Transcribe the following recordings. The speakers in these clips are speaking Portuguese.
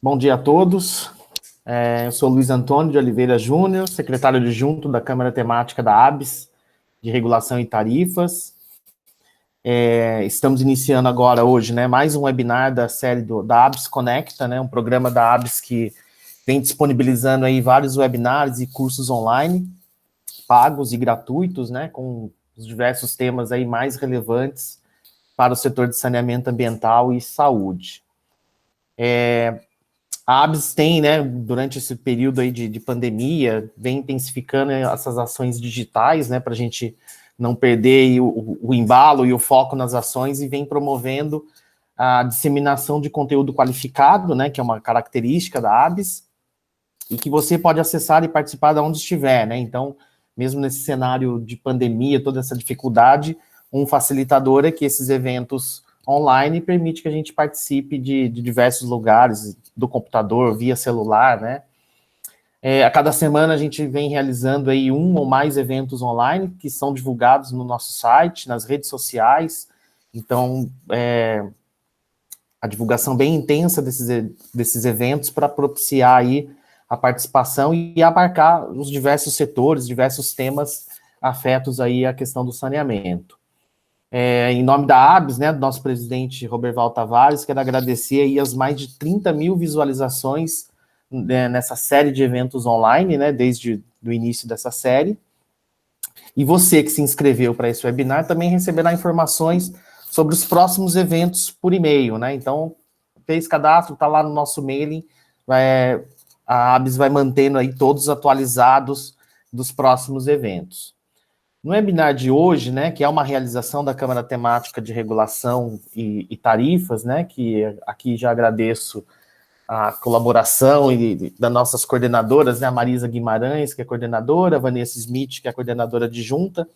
Bom dia a todos. Eu sou Luiz Antônio de Oliveira Júnior, secretário adjunto da Câmara Temática da ABS, de Regulação e Tarifas. Estamos iniciando agora, hoje, mais um webinar da série da ABS Conecta, um programa da ABS que vem disponibilizando aí vários webinars e cursos online, pagos e gratuitos, com os diversos temas aí mais relevantes para o setor de saneamento ambiental e saúde. A ABS tem, durante esse período aí de pandemia, vem intensificando essas ações digitais, para a gente não perder o embalo e o foco nas ações, e vem promovendo a disseminação de conteúdo qualificado, que é uma característica da ABS, e que você pode acessar e participar de onde estiver, Então, mesmo nesse cenário de pandemia, toda essa dificuldade, um facilitador é que esses eventos online permite que a gente participe de diversos lugares, do computador, via celular, A cada semana a gente vem realizando aí um ou mais eventos online que são divulgados no nosso site, nas redes sociais. Então, a divulgação bem intensa desses eventos para propiciar aí a participação e abarcar os diversos setores, diversos temas afetos aí à questão do saneamento. Em nome da ABS, do nosso presidente Roberval Tavares, quero agradecer aí as mais de 30 mil visualizações nessa série de eventos online, desde o início dessa série. E você que se inscreveu para esse webinar também receberá informações sobre os próximos eventos por e-mail, Então, fez cadastro, está lá no nosso mailing, a ABS vai mantendo aí todos atualizados dos próximos eventos. No webinar de hoje, que é uma realização da Câmara Temática de Regulação e Tarifas, que aqui já agradeço a colaboração das nossas coordenadoras, a Marisa Guimarães, que é coordenadora, a Vanessa Smith, que é coordenadora adjunta,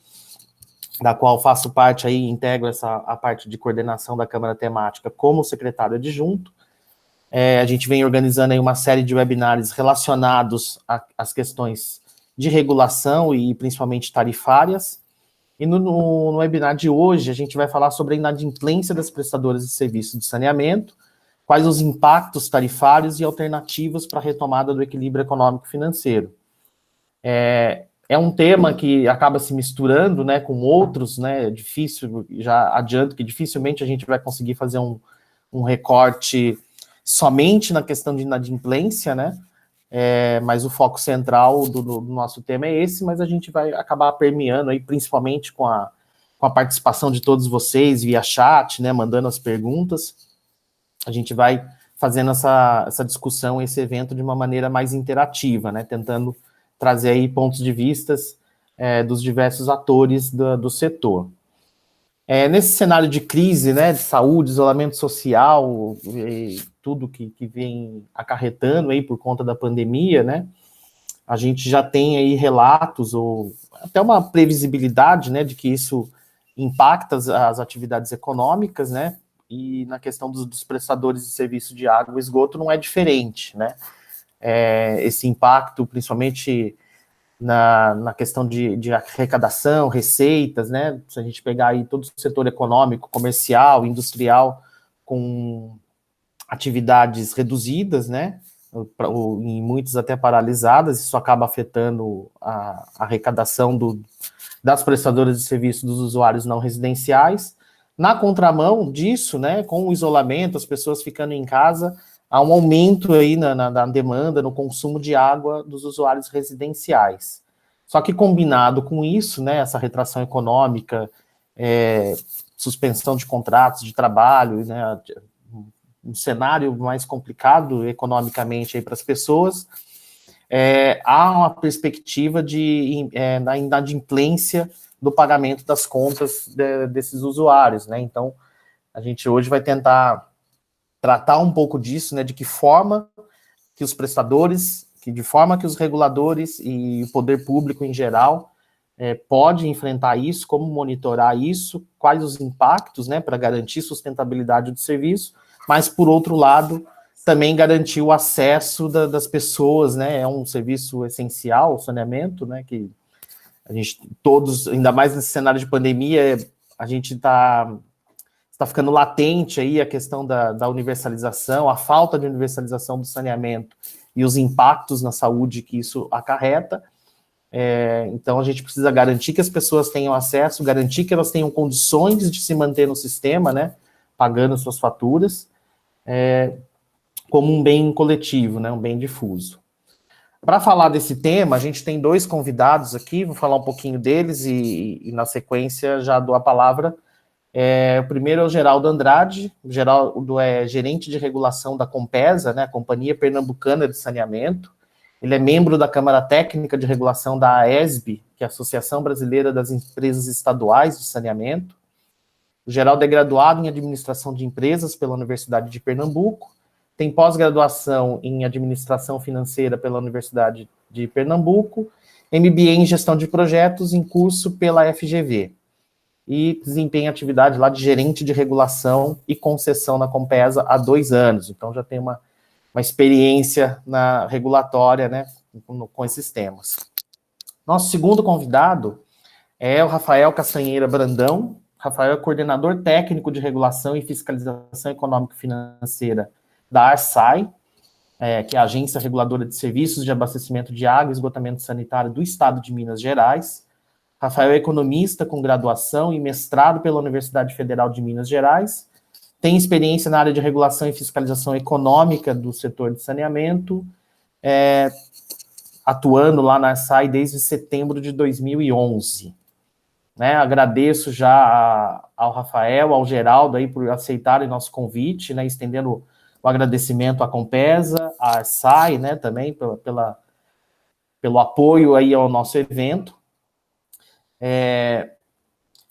da qual faço parte aí, integro a parte de coordenação da Câmara Temática como secretário adjunto. A gente vem organizando aí uma série de webinars relacionados às questões de regulação e principalmente tarifárias. E no webinar de hoje, a gente vai falar sobre a inadimplência das prestadoras de serviços de saneamento, quais os impactos tarifários e alternativas para a retomada do equilíbrio econômico-financeiro. É um tema que acaba se misturando com outros, é difícil, já adianto que dificilmente a gente vai conseguir fazer um recorte somente na questão de inadimplência, mas o foco central do nosso tema é esse, mas a gente vai acabar permeando aí, principalmente com a participação de todos vocês via chat, mandando as perguntas. A gente vai fazendo essa discussão, esse evento de uma maneira mais interativa, tentando trazer aí pontos de vistas dos diversos atores do setor. Nesse cenário de crise, de saúde, isolamento social, tudo que vem acarretando aí por conta da pandemia, a gente já tem aí relatos, ou até uma previsibilidade, de que isso impacta as atividades econômicas, e na questão dos prestadores de serviço de água e esgoto não é diferente, esse impacto, principalmente na questão de arrecadação, receitas, se a gente pegar aí todo o setor econômico, comercial, industrial, com atividades reduzidas, em muitos até paralisadas, isso acaba afetando a arrecadação das prestadoras de serviço dos usuários não residenciais. Na contramão disso, com o isolamento, as pessoas ficando em casa, há um aumento aí na demanda, no consumo de água dos usuários residenciais. Só que combinado com isso, essa retração econômica, suspensão de contratos de trabalho, um cenário mais complicado economicamente aí para as pessoas, há uma perspectiva da inadimplência do pagamento das contas desses usuários, Então, a gente hoje vai tentar tratar um pouco disso, de que forma que os prestadores, de forma que os reguladores e o poder público em geral pode enfrentar isso, como monitorar isso, quais os impactos, para garantir sustentabilidade do serviço, mas, por outro lado, também garantir o acesso das pessoas, é um serviço essencial, o saneamento, que a gente todos, ainda mais nesse cenário de pandemia, a gente está está ficando latente aí a questão da universalização, a falta de universalização do saneamento e os impactos na saúde que isso acarreta. Então, a gente precisa garantir que as pessoas tenham acesso, garantir que elas tenham condições de se manter no sistema, né, pagando suas faturas, como um bem coletivo, né, um bem difuso. Para falar desse tema, a gente tem 2 convidados aqui, vou falar um pouquinho deles e na sequência já dou a palavra. O primeiro é o Geraldo Andrade. O Geraldo é gerente de regulação da Compesa, né, a Companhia Pernambucana de Saneamento. Ele é membro da Câmara Técnica de Regulação da AESB, que é a Associação Brasileira das Empresas Estaduais de Saneamento. O Geraldo é graduado em Administração de Empresas pela Universidade de Pernambuco, tem pós-graduação em Administração Financeira pela Universidade de Pernambuco, MBA em Gestão de Projetos em curso pela FGV, e desempenha atividade lá de gerente de regulação e concessão na Compesa há 2 anos, então já tem uma experiência na regulatória, né, com esses temas. Nosso segundo convidado é o Rafael Castanheira Brandão. Rafael é coordenador técnico de regulação e fiscalização econômico-financeira da ARSAI, que é a Agência Reguladora de Serviços de Abastecimento de Água e Esgotamento Sanitário do Estado de Minas Gerais. Rafael é economista com graduação e mestrado pela Universidade Federal de Minas Gerais, tem experiência na área de regulação e fiscalização econômica do setor de saneamento, atuando lá na ARSAI desde setembro de 2011. Né, agradeço já ao Rafael, ao Geraldo aí por aceitarem nosso convite, né, estendendo o agradecimento à Compesa, à ARSAI, né, também pelo apoio aí ao nosso evento.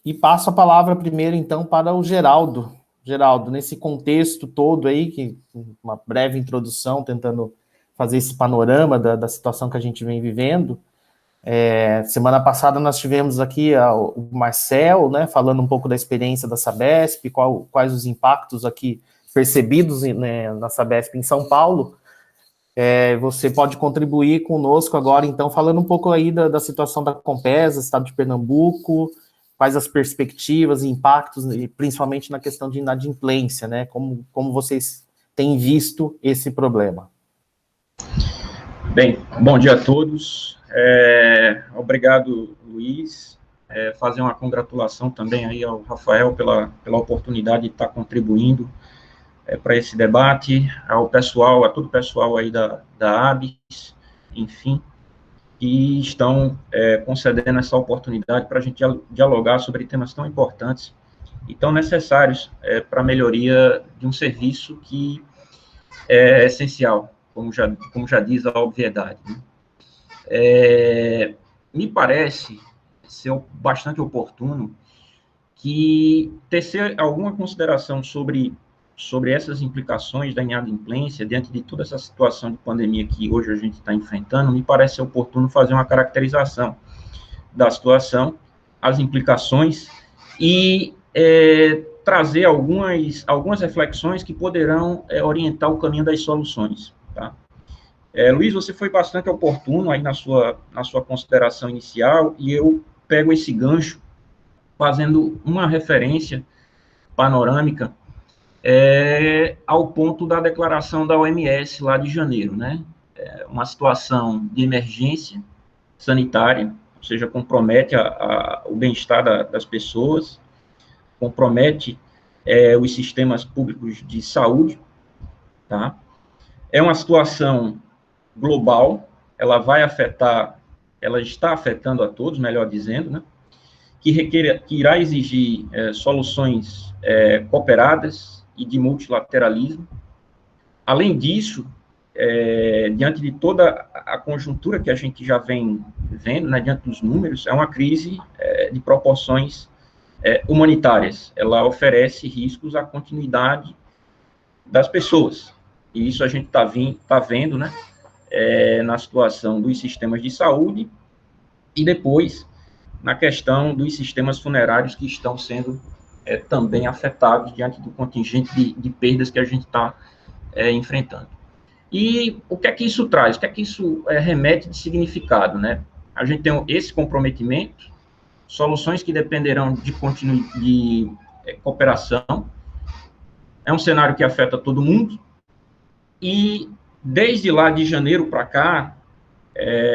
E passo a palavra primeiro, então, para o Geraldo. Geraldo, nesse contexto todo aí, uma breve introdução, tentando fazer esse panorama da situação que a gente vem vivendo. Semana passada nós tivemos aqui o Marcel, né, falando um pouco da experiência da Sabesp, quais os impactos aqui percebidos, né, na Sabesp em São Paulo. Você pode contribuir conosco agora, então, falando um pouco aí da situação da Compesa, Estado de Pernambuco, quais as perspectivas e impactos, e principalmente na questão de inadimplência, né, como vocês têm visto esse problema. Bem, bom dia a todos. Obrigado, Luiz. Fazer uma congratulação também aí ao Rafael pela oportunidade de estar contribuindo para esse debate, ao pessoal, a todo o pessoal aí da ABS, enfim, que estão concedendo essa oportunidade para a gente dialogar sobre temas tão importantes e tão necessários para a melhoria de um serviço que é essencial, como já diz a obviedade, né? Me parece ser bastante oportuno que tecer alguma consideração sobre essas implicações da inadimplência, diante de toda essa situação de pandemia que hoje a gente está enfrentando, me parece oportuno fazer uma caracterização da situação, as implicações, e trazer algumas reflexões que poderão orientar o caminho das soluções, tá? Luiz, você foi bastante oportuno aí na sua consideração inicial, e eu pego esse gancho fazendo uma referência panorâmica ao ponto da declaração da OMS lá de janeiro, né? Uma situação de emergência sanitária, ou seja, compromete o bem-estar das pessoas, compromete os sistemas públicos de saúde, tá? É uma situação global, ela está afetando a todos, melhor dizendo, né? Que irá exigir soluções cooperadas e de multilateralismo. Além disso, diante de toda a conjuntura que a gente já vem vendo, né, diante dos números, é uma crise de proporções humanitárias. Ela oferece riscos à continuidade das pessoas. E isso a gente está vendo, né, na situação dos sistemas de saúde e depois na questão dos sistemas funerários que estão sendo também afetados diante do contingente de perdas que a gente está enfrentando. E o que é que isso traz? O que é que isso remete de significado, né? A gente tem esse comprometimento, soluções que dependerão de cooperação, é um cenário que afeta todo mundo, e desde lá de janeiro para cá,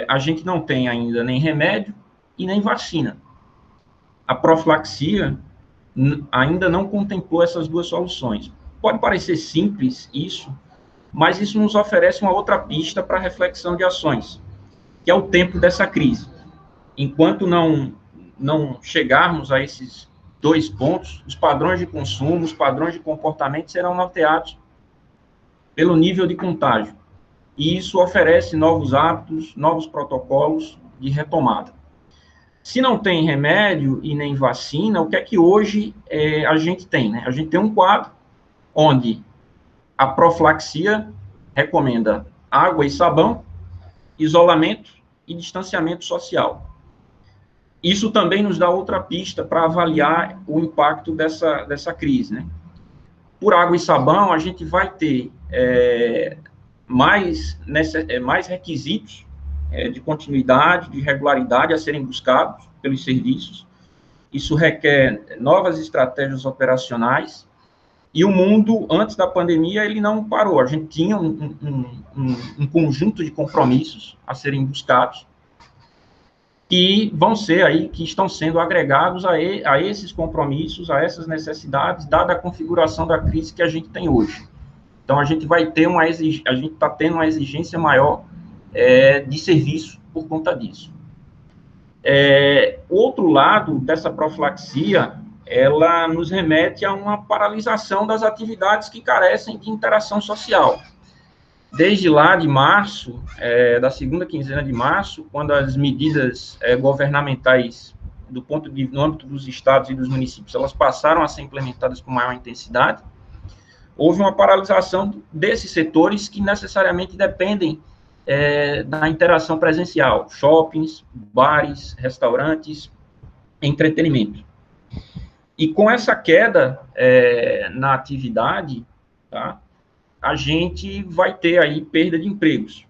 a gente não tem ainda nem remédio e nem vacina. A profilaxia ainda não contemplou essas duas soluções. Pode parecer simples isso, mas isso nos oferece uma outra pista para reflexão de ações, que é o tempo dessa crise. Enquanto não chegarmos a esses dois pontos, os padrões de consumo, os padrões de comportamento serão norteados pelo nível de contágio. E isso oferece novos hábitos, novos protocolos de retomada. Se não tem remédio e nem vacina, o que é que hoje a gente tem? Né? A gente tem um quadro onde a profilaxia recomenda água e sabão, isolamento e distanciamento social. Isso também nos dá outra pista para avaliar o impacto dessa crise, né? Por água e sabão, a gente vai ter mais requisitos de continuidade, de regularidade a serem buscados pelos serviços. Isso requer novas estratégias operacionais. E o mundo, antes da pandemia, ele não parou. A gente tinha um conjunto de compromissos a serem buscados que estão sendo agregados a esses compromissos, a essas necessidades, dada a configuração da crise que a gente tem hoje. Então, a gente está tendo uma exigência maior de serviço por conta disso. O outro lado dessa profilaxia, ela nos remete a uma paralisação das atividades que carecem de interação social. Desde lá de março, da segunda quinzena de março, quando as medidas governamentais, no âmbito dos estados e dos municípios, elas passaram a ser implementadas com maior intensidade, houve uma paralisação desses setores que necessariamente dependem da interação presencial, shoppings, bares, restaurantes, entretenimento. E com essa queda na atividade, tá, a gente vai ter aí perda de empregos.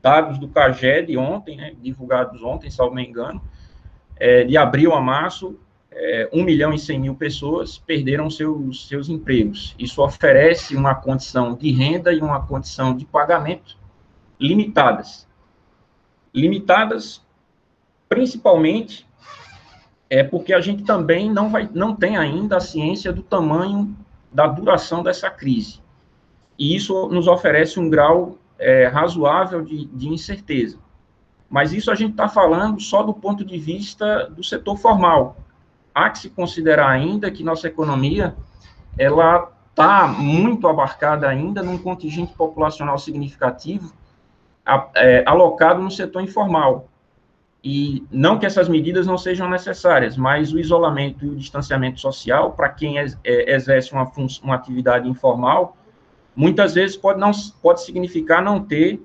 Dados do CAGED ontem, né, divulgados ontem, salvo me engano, de abril a março, 1.100.000 pessoas perderam seus empregos. Isso oferece uma condição de renda e uma condição de pagamento limitadas. Limitadas, principalmente, porque a gente também não tem ainda a ciência do tamanho da duração dessa crise. E isso nos oferece um grau razoável de incerteza. Mas isso a gente está falando só do ponto de vista do setor formal. Há que se considerar ainda que nossa economia ela está muito abarcada ainda num contingente populacional significativo alocado no setor informal. E não que essas medidas não sejam necessárias, mas o isolamento e o distanciamento social, para quem exerce uma atividade informal, muitas vezes pode significar não ter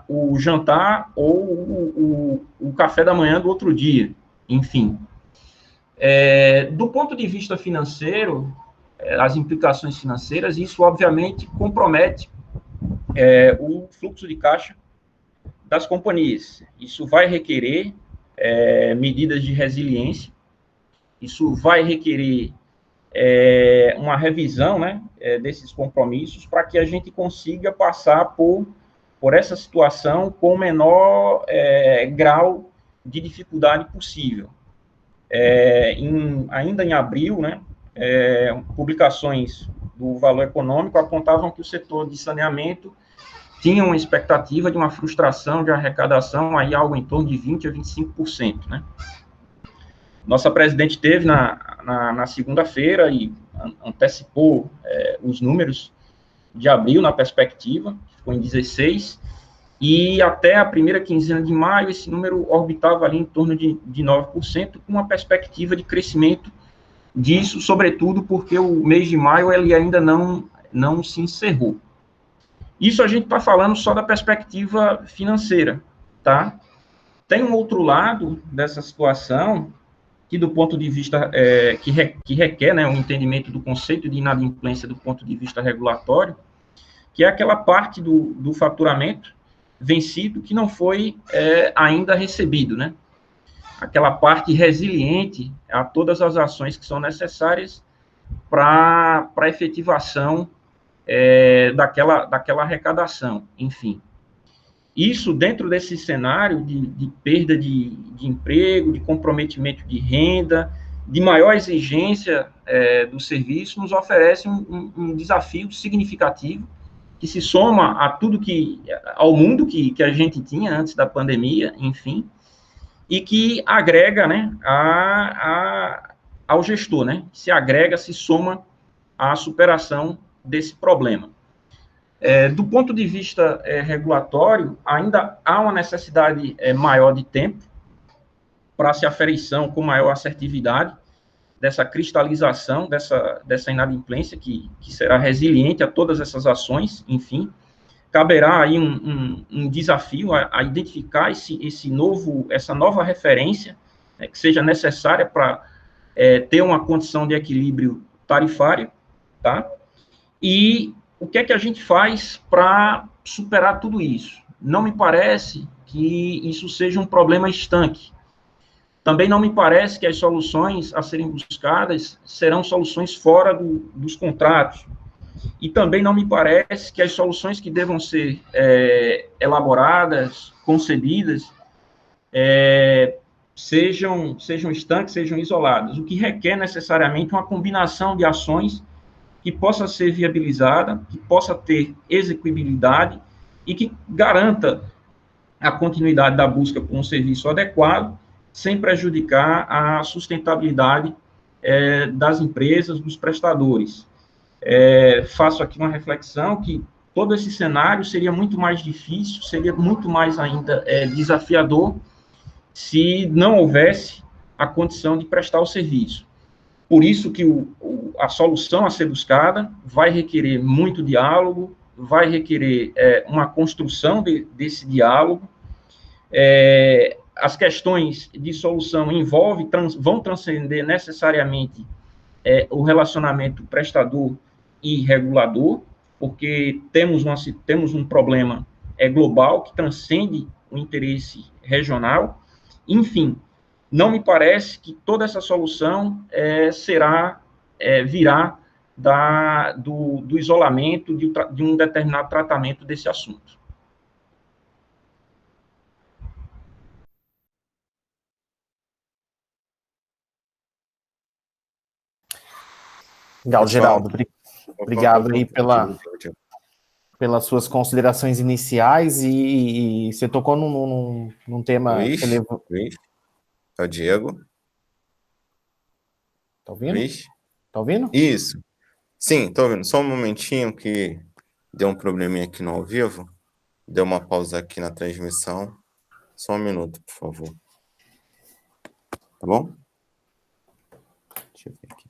o jantar ou o café da manhã do outro dia, enfim. Do ponto de vista financeiro, as implicações financeiras, isso obviamente compromete o fluxo de caixa das companhias. Isso vai requerer medidas de resiliência, isso vai requerer uma revisão, né, desses compromissos para que a gente consiga passar por essa situação com o menor grau de dificuldade possível. Ainda em abril, né, publicações do Valor Econômico apontavam que o setor de saneamento tinha uma expectativa de uma frustração de arrecadação, aí algo em torno de 20% a 25%, né? Nossa presidente teve na segunda-feira e antecipou os números de abril na perspectiva, ficou em 16%, e até a primeira quinzena de maio, esse número orbitava ali em torno de 9%, com uma perspectiva de crescimento disso, sobretudo porque o mês de maio ele ainda não se encerrou. Isso a gente está falando só da perspectiva financeira, tá? Tem um outro lado dessa situação, que do ponto de vista, que requer, né, um entendimento do conceito de inadimplência do ponto de vista regulatório, que é aquela parte do faturamento vencido que não foi ainda recebido, né? Aquela parte resiliente a todas as ações que são necessárias para a efetivação daquela arrecadação, enfim. Isso dentro desse cenário de perda de emprego, de comprometimento de renda, de maior exigência do serviço, nos oferece um desafio significativo que se soma a tudo ao mundo que a gente tinha antes da pandemia, enfim, e que agrega, né, ao gestor, né, se agrega, se soma à superação desse problema. Do ponto de vista regulatório, ainda há uma necessidade maior de tempo para se aferição com maior assertividade dessa cristalização, dessa inadimplência que será resiliente a todas essas ações, enfim. Caberá aí um desafio a identificar essa nova referência, né, que seja necessária para ter uma condição de equilíbrio tarifário, tá? E o que é que a gente faz para superar tudo isso? Não me parece que isso seja um problema estanque. Também não me parece que as soluções a serem buscadas serão soluções fora dos contratos. E também não me parece que as soluções que devam ser elaboradas, concebidas, sejam estanques, sejam isoladas, o que requer necessariamente uma combinação de ações que possa ser viabilizada, que possa ter execuibilidade e que garanta a continuidade da busca por um serviço adequado, sem prejudicar a sustentabilidade das empresas, dos prestadores. Faço aqui uma reflexão que todo esse cenário seria muito mais difícil, seria muito mais ainda desafiador se não houvesse a condição de prestar o serviço. Por isso que a solução a ser buscada vai requerer muito diálogo, vai requerer uma construção desse diálogo. As questões de solução vão transcender necessariamente o relacionamento prestador e regulador, porque temos um problema global que transcende o interesse regional. Enfim, não me parece que toda essa solução virá do isolamento de um determinado tratamento desse assunto. Legal, Geraldo. Obrigado aí pelas suas considerações iniciais e você tocou num tema Luiz, relevante. Luiz, é o Diego. Tá ouvindo? Luiz? Tá ouvindo? Isso. Sim, tô ouvindo. Só um momentinho que deu um probleminha aqui no ao vivo. Deu uma pausa aqui na transmissão. Só um minuto, por favor. Tá bom? Deixa eu ver aqui.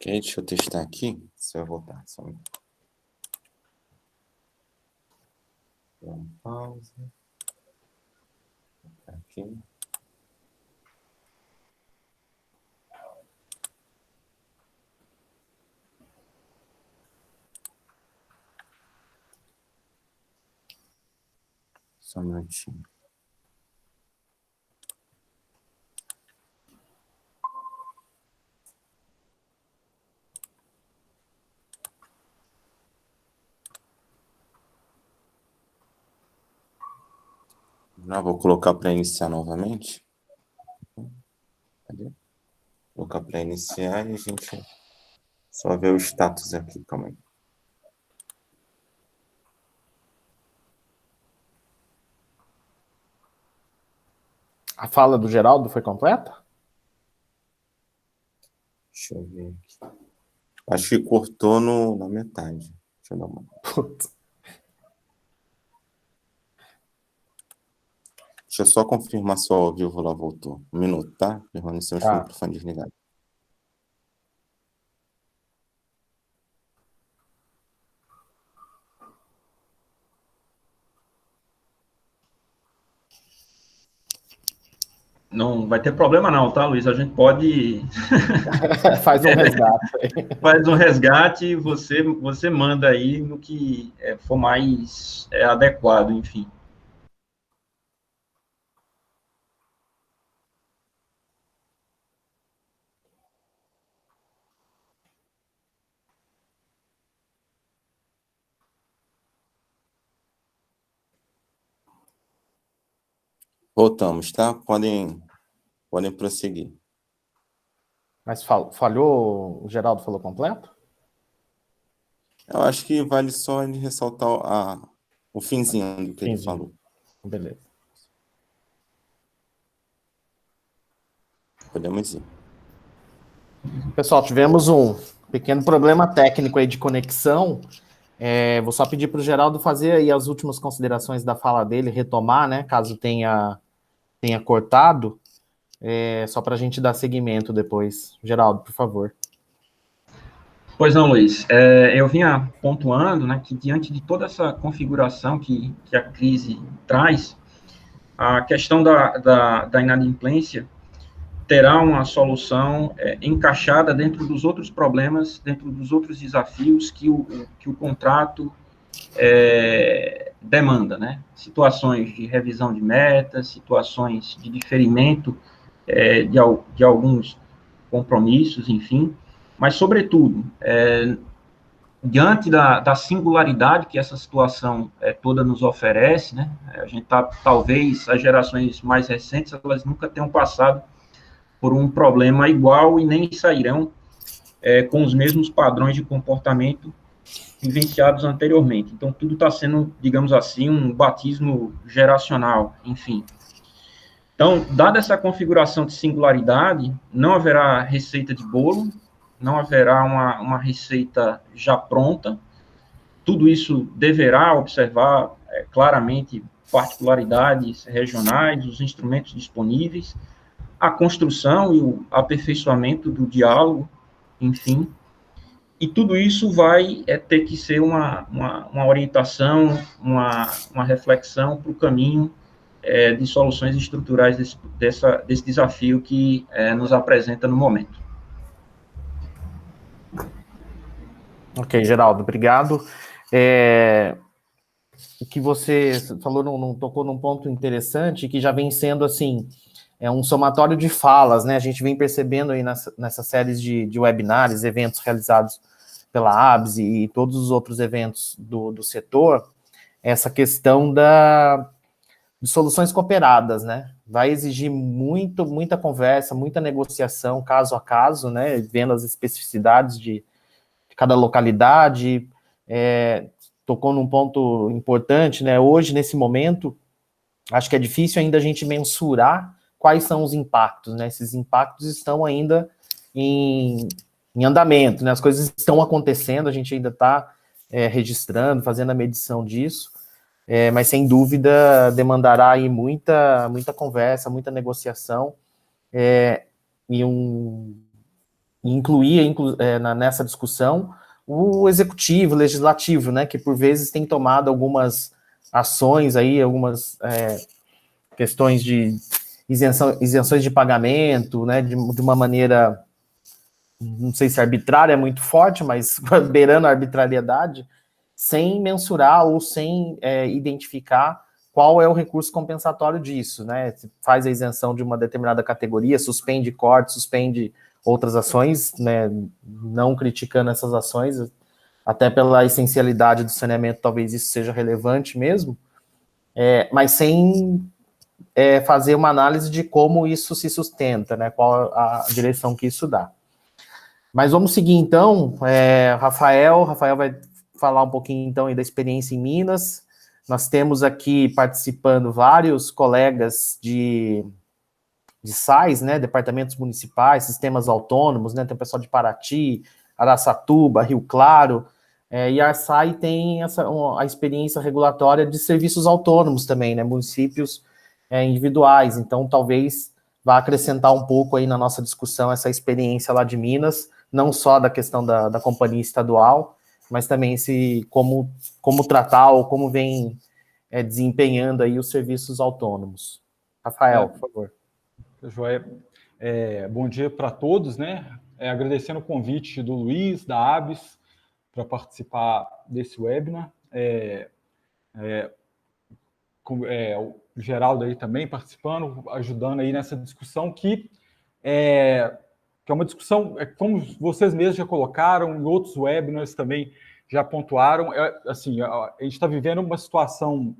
Ok, deixa eu testar aqui. Se eu voltar. Só um minuto. Dá uma pausa. Aqui. Só um minutinho. Já vou colocar para iniciar novamente. Cadê? colocar para iniciar e a gente só vê o status aqui, calma aí. A fala do Geraldo foi completa? Deixa eu ver aqui. Acho que cortou na metade. Deixa eu dar uma. Putz. Deixa eu só confirmar se o ao vivo lá voltou. Um minuto, tá? Permanecemos com o microfone desligado. Não vai ter problema não, tá, Luiz? A gente pode... Faz um resgate. Faz um resgate e você manda aí no que for mais adequado, enfim. Voltamos, tá? Podem prosseguir. Mas falhou, o Geraldo falou completo? Eu acho que vale só ele ressaltar o finzinho do que ele falou. Beleza. Podemos ir. Pessoal, tivemos um pequeno problema técnico aí de conexão. Vou só pedir para o Geraldo fazer aí as últimas considerações da fala dele, retomar, né? Caso tenha cortado, só para a gente dar seguimento depois. Geraldo, por favor. Pois não, Luiz. Eu vinha pontuando, né, que diante de toda essa configuração que a crise traz, a questão da inadimplência terá uma solução encaixada dentro dos outros problemas, dentro dos outros desafios que o contrato demanda, né? Situações de revisão de metas, situações de diferimento de alguns compromissos, enfim, mas, sobretudo, diante da singularidade que essa situação toda nos oferece, né? A gente talvez, as gerações mais recentes, elas nunca tenham passado por um problema igual e nem sairão com os mesmos padrões de comportamento vivenciados anteriormente. Então, tudo está sendo, digamos assim, um batismo geracional, enfim. Então, dada essa configuração de singularidade, não haverá receita de bolo, não haverá uma receita já pronta, tudo isso deverá observar claramente particularidades regionais, os instrumentos disponíveis, a construção e o aperfeiçoamento do diálogo, enfim, e tudo isso vai ter que ser uma orientação, uma reflexão para o caminho de soluções estruturais desse desafio que nos apresenta no momento. Ok, Geraldo, obrigado. O que você falou tocou num ponto interessante, que já vem sendo, assim, um somatório de falas, né? A gente vem percebendo aí nessas séries de webinários, eventos realizados pela ABS e todos os outros eventos do setor, essa questão de soluções cooperadas, né? Vai exigir muita conversa, muita negociação, caso a caso, né? Vendo as especificidades de cada localidade. Tocou num ponto importante, né? Hoje, nesse momento, acho que é difícil ainda a gente mensurar quais são os impactos, né? Esses impactos estão ainda em andamento, né? As coisas estão acontecendo, a gente ainda está registrando, fazendo a medição disso, mas sem dúvida demandará aí muita conversa, muita negociação, e incluir nessa discussão o executivo, o legislativo, né? Que por vezes tem tomado algumas ações aí, algumas questões de isenções de pagamento, né? De uma maneira, não sei se arbitrária é muito forte, mas beirando a arbitrariedade, sem mensurar ou sem identificar qual é o recurso compensatório disso, né? Faz a isenção de uma determinada categoria, suspende corte, suspende outras ações, né? Não criticando essas ações, até pela essencialidade do saneamento, talvez isso seja relevante mesmo, mas sem fazer uma análise de como isso se sustenta, né? Qual a direção que isso dá. Mas vamos seguir então, Rafael vai falar um pouquinho então aí da experiência em Minas. Nós temos aqui participando vários colegas de SAIs, né, departamentos municipais, sistemas autônomos, né, tem o pessoal de Paraty, Araçatuba, Rio Claro, e a SAI tem a experiência regulatória de serviços autônomos também, né, municípios individuais, então talvez vá acrescentar um pouco aí na nossa discussão essa experiência lá de Minas, não só da questão da companhia estadual, mas também como tratar ou como vem desempenhando aí os serviços autônomos. Rafael, por favor. Joia. Bom dia para todos, né? Agradecendo o convite do Luiz, da ABS, para participar desse webinar. O Geraldo aí também participando, ajudando aí nessa discussão que é uma discussão, como vocês mesmos já colocaram, em outros webinars também já pontuaram, assim, a gente está vivendo uma situação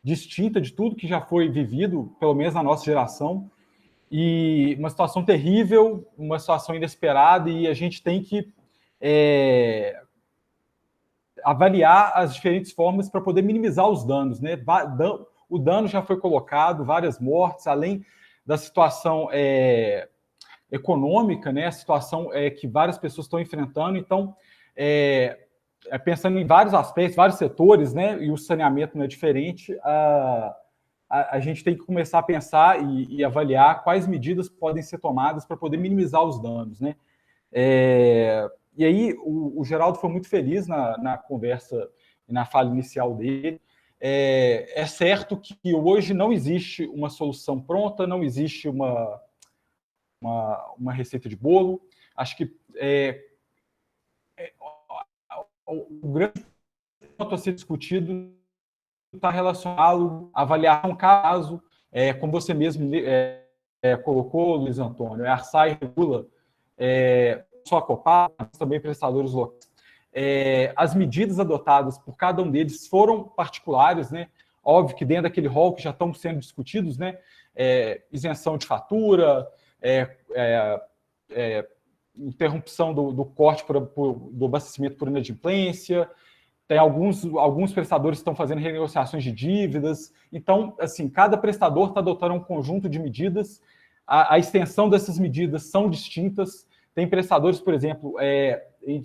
distinta de tudo que já foi vivido, pelo menos na nossa geração, e uma situação terrível, uma situação inesperada, e a gente tem que avaliar as diferentes formas para poder minimizar os danos, né? O dano já foi colocado, várias mortes, além da situação econômica, né? A situação que várias pessoas estão enfrentando, então pensando em vários aspectos, vários setores, né? E o saneamento não é diferente. A gente tem que começar a pensar e avaliar quais medidas podem ser tomadas para poder minimizar os danos, né? E aí o Geraldo foi muito feliz na conversa, na fala inicial dele. É certo que hoje não existe uma solução pronta, não existe uma receita de bolo. Acho que o grande ponto a ser discutido está relacionado à avaliação caso, como você mesmo colocou, Luiz Antônio, a ARSAI regula só a Copasa, mas também prestadores locais. As medidas adotadas por cada um deles foram particulares, né? Óbvio que dentro daquele rol que já estão sendo discutidos, né? Isenção de fatura, interrupção do corte do abastecimento por inadimplência, tem alguns prestadores que estão fazendo renegociações de dívidas. Então, assim, cada prestador está adotando um conjunto de medidas, a extensão dessas medidas são distintas. Tem prestadores, por exemplo,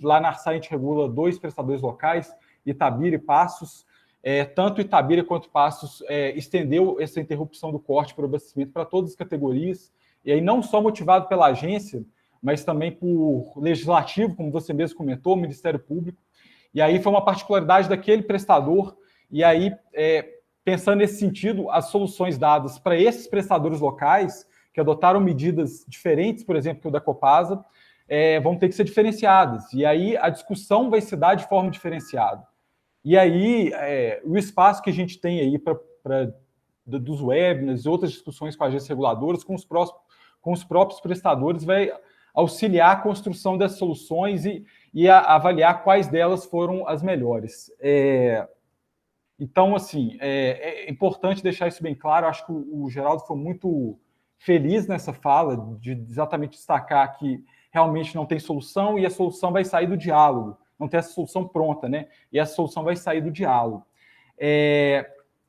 lá na ARSAI a gente regula 2 prestadores locais, Itabira e Passos. Tanto Itabira quanto Passos estendeu essa interrupção do corte por abastecimento para todas as categorias, e aí não só motivado pela agência, mas também por legislativo, como você mesmo comentou, Ministério Público. E aí foi uma particularidade daquele prestador, e aí, pensando nesse sentido, as soluções dadas para esses prestadores locais, que adotaram medidas diferentes, por exemplo, que o da Copasa, vão ter que ser diferenciadas. E aí a discussão vai se dar de forma diferenciada. E aí o espaço que a gente tem aí dos webinars e outras discussões com agências reguladoras, com os próprios prestadores, vai auxiliar a construção das soluções e avaliar quais delas foram as melhores. Então, assim, é importante deixar isso bem claro. Acho que o Geraldo foi muito feliz nessa fala, de exatamente destacar que realmente não tem solução e a solução vai sair do diálogo. Não tem essa solução pronta, né? E a solução vai sair do diálogo.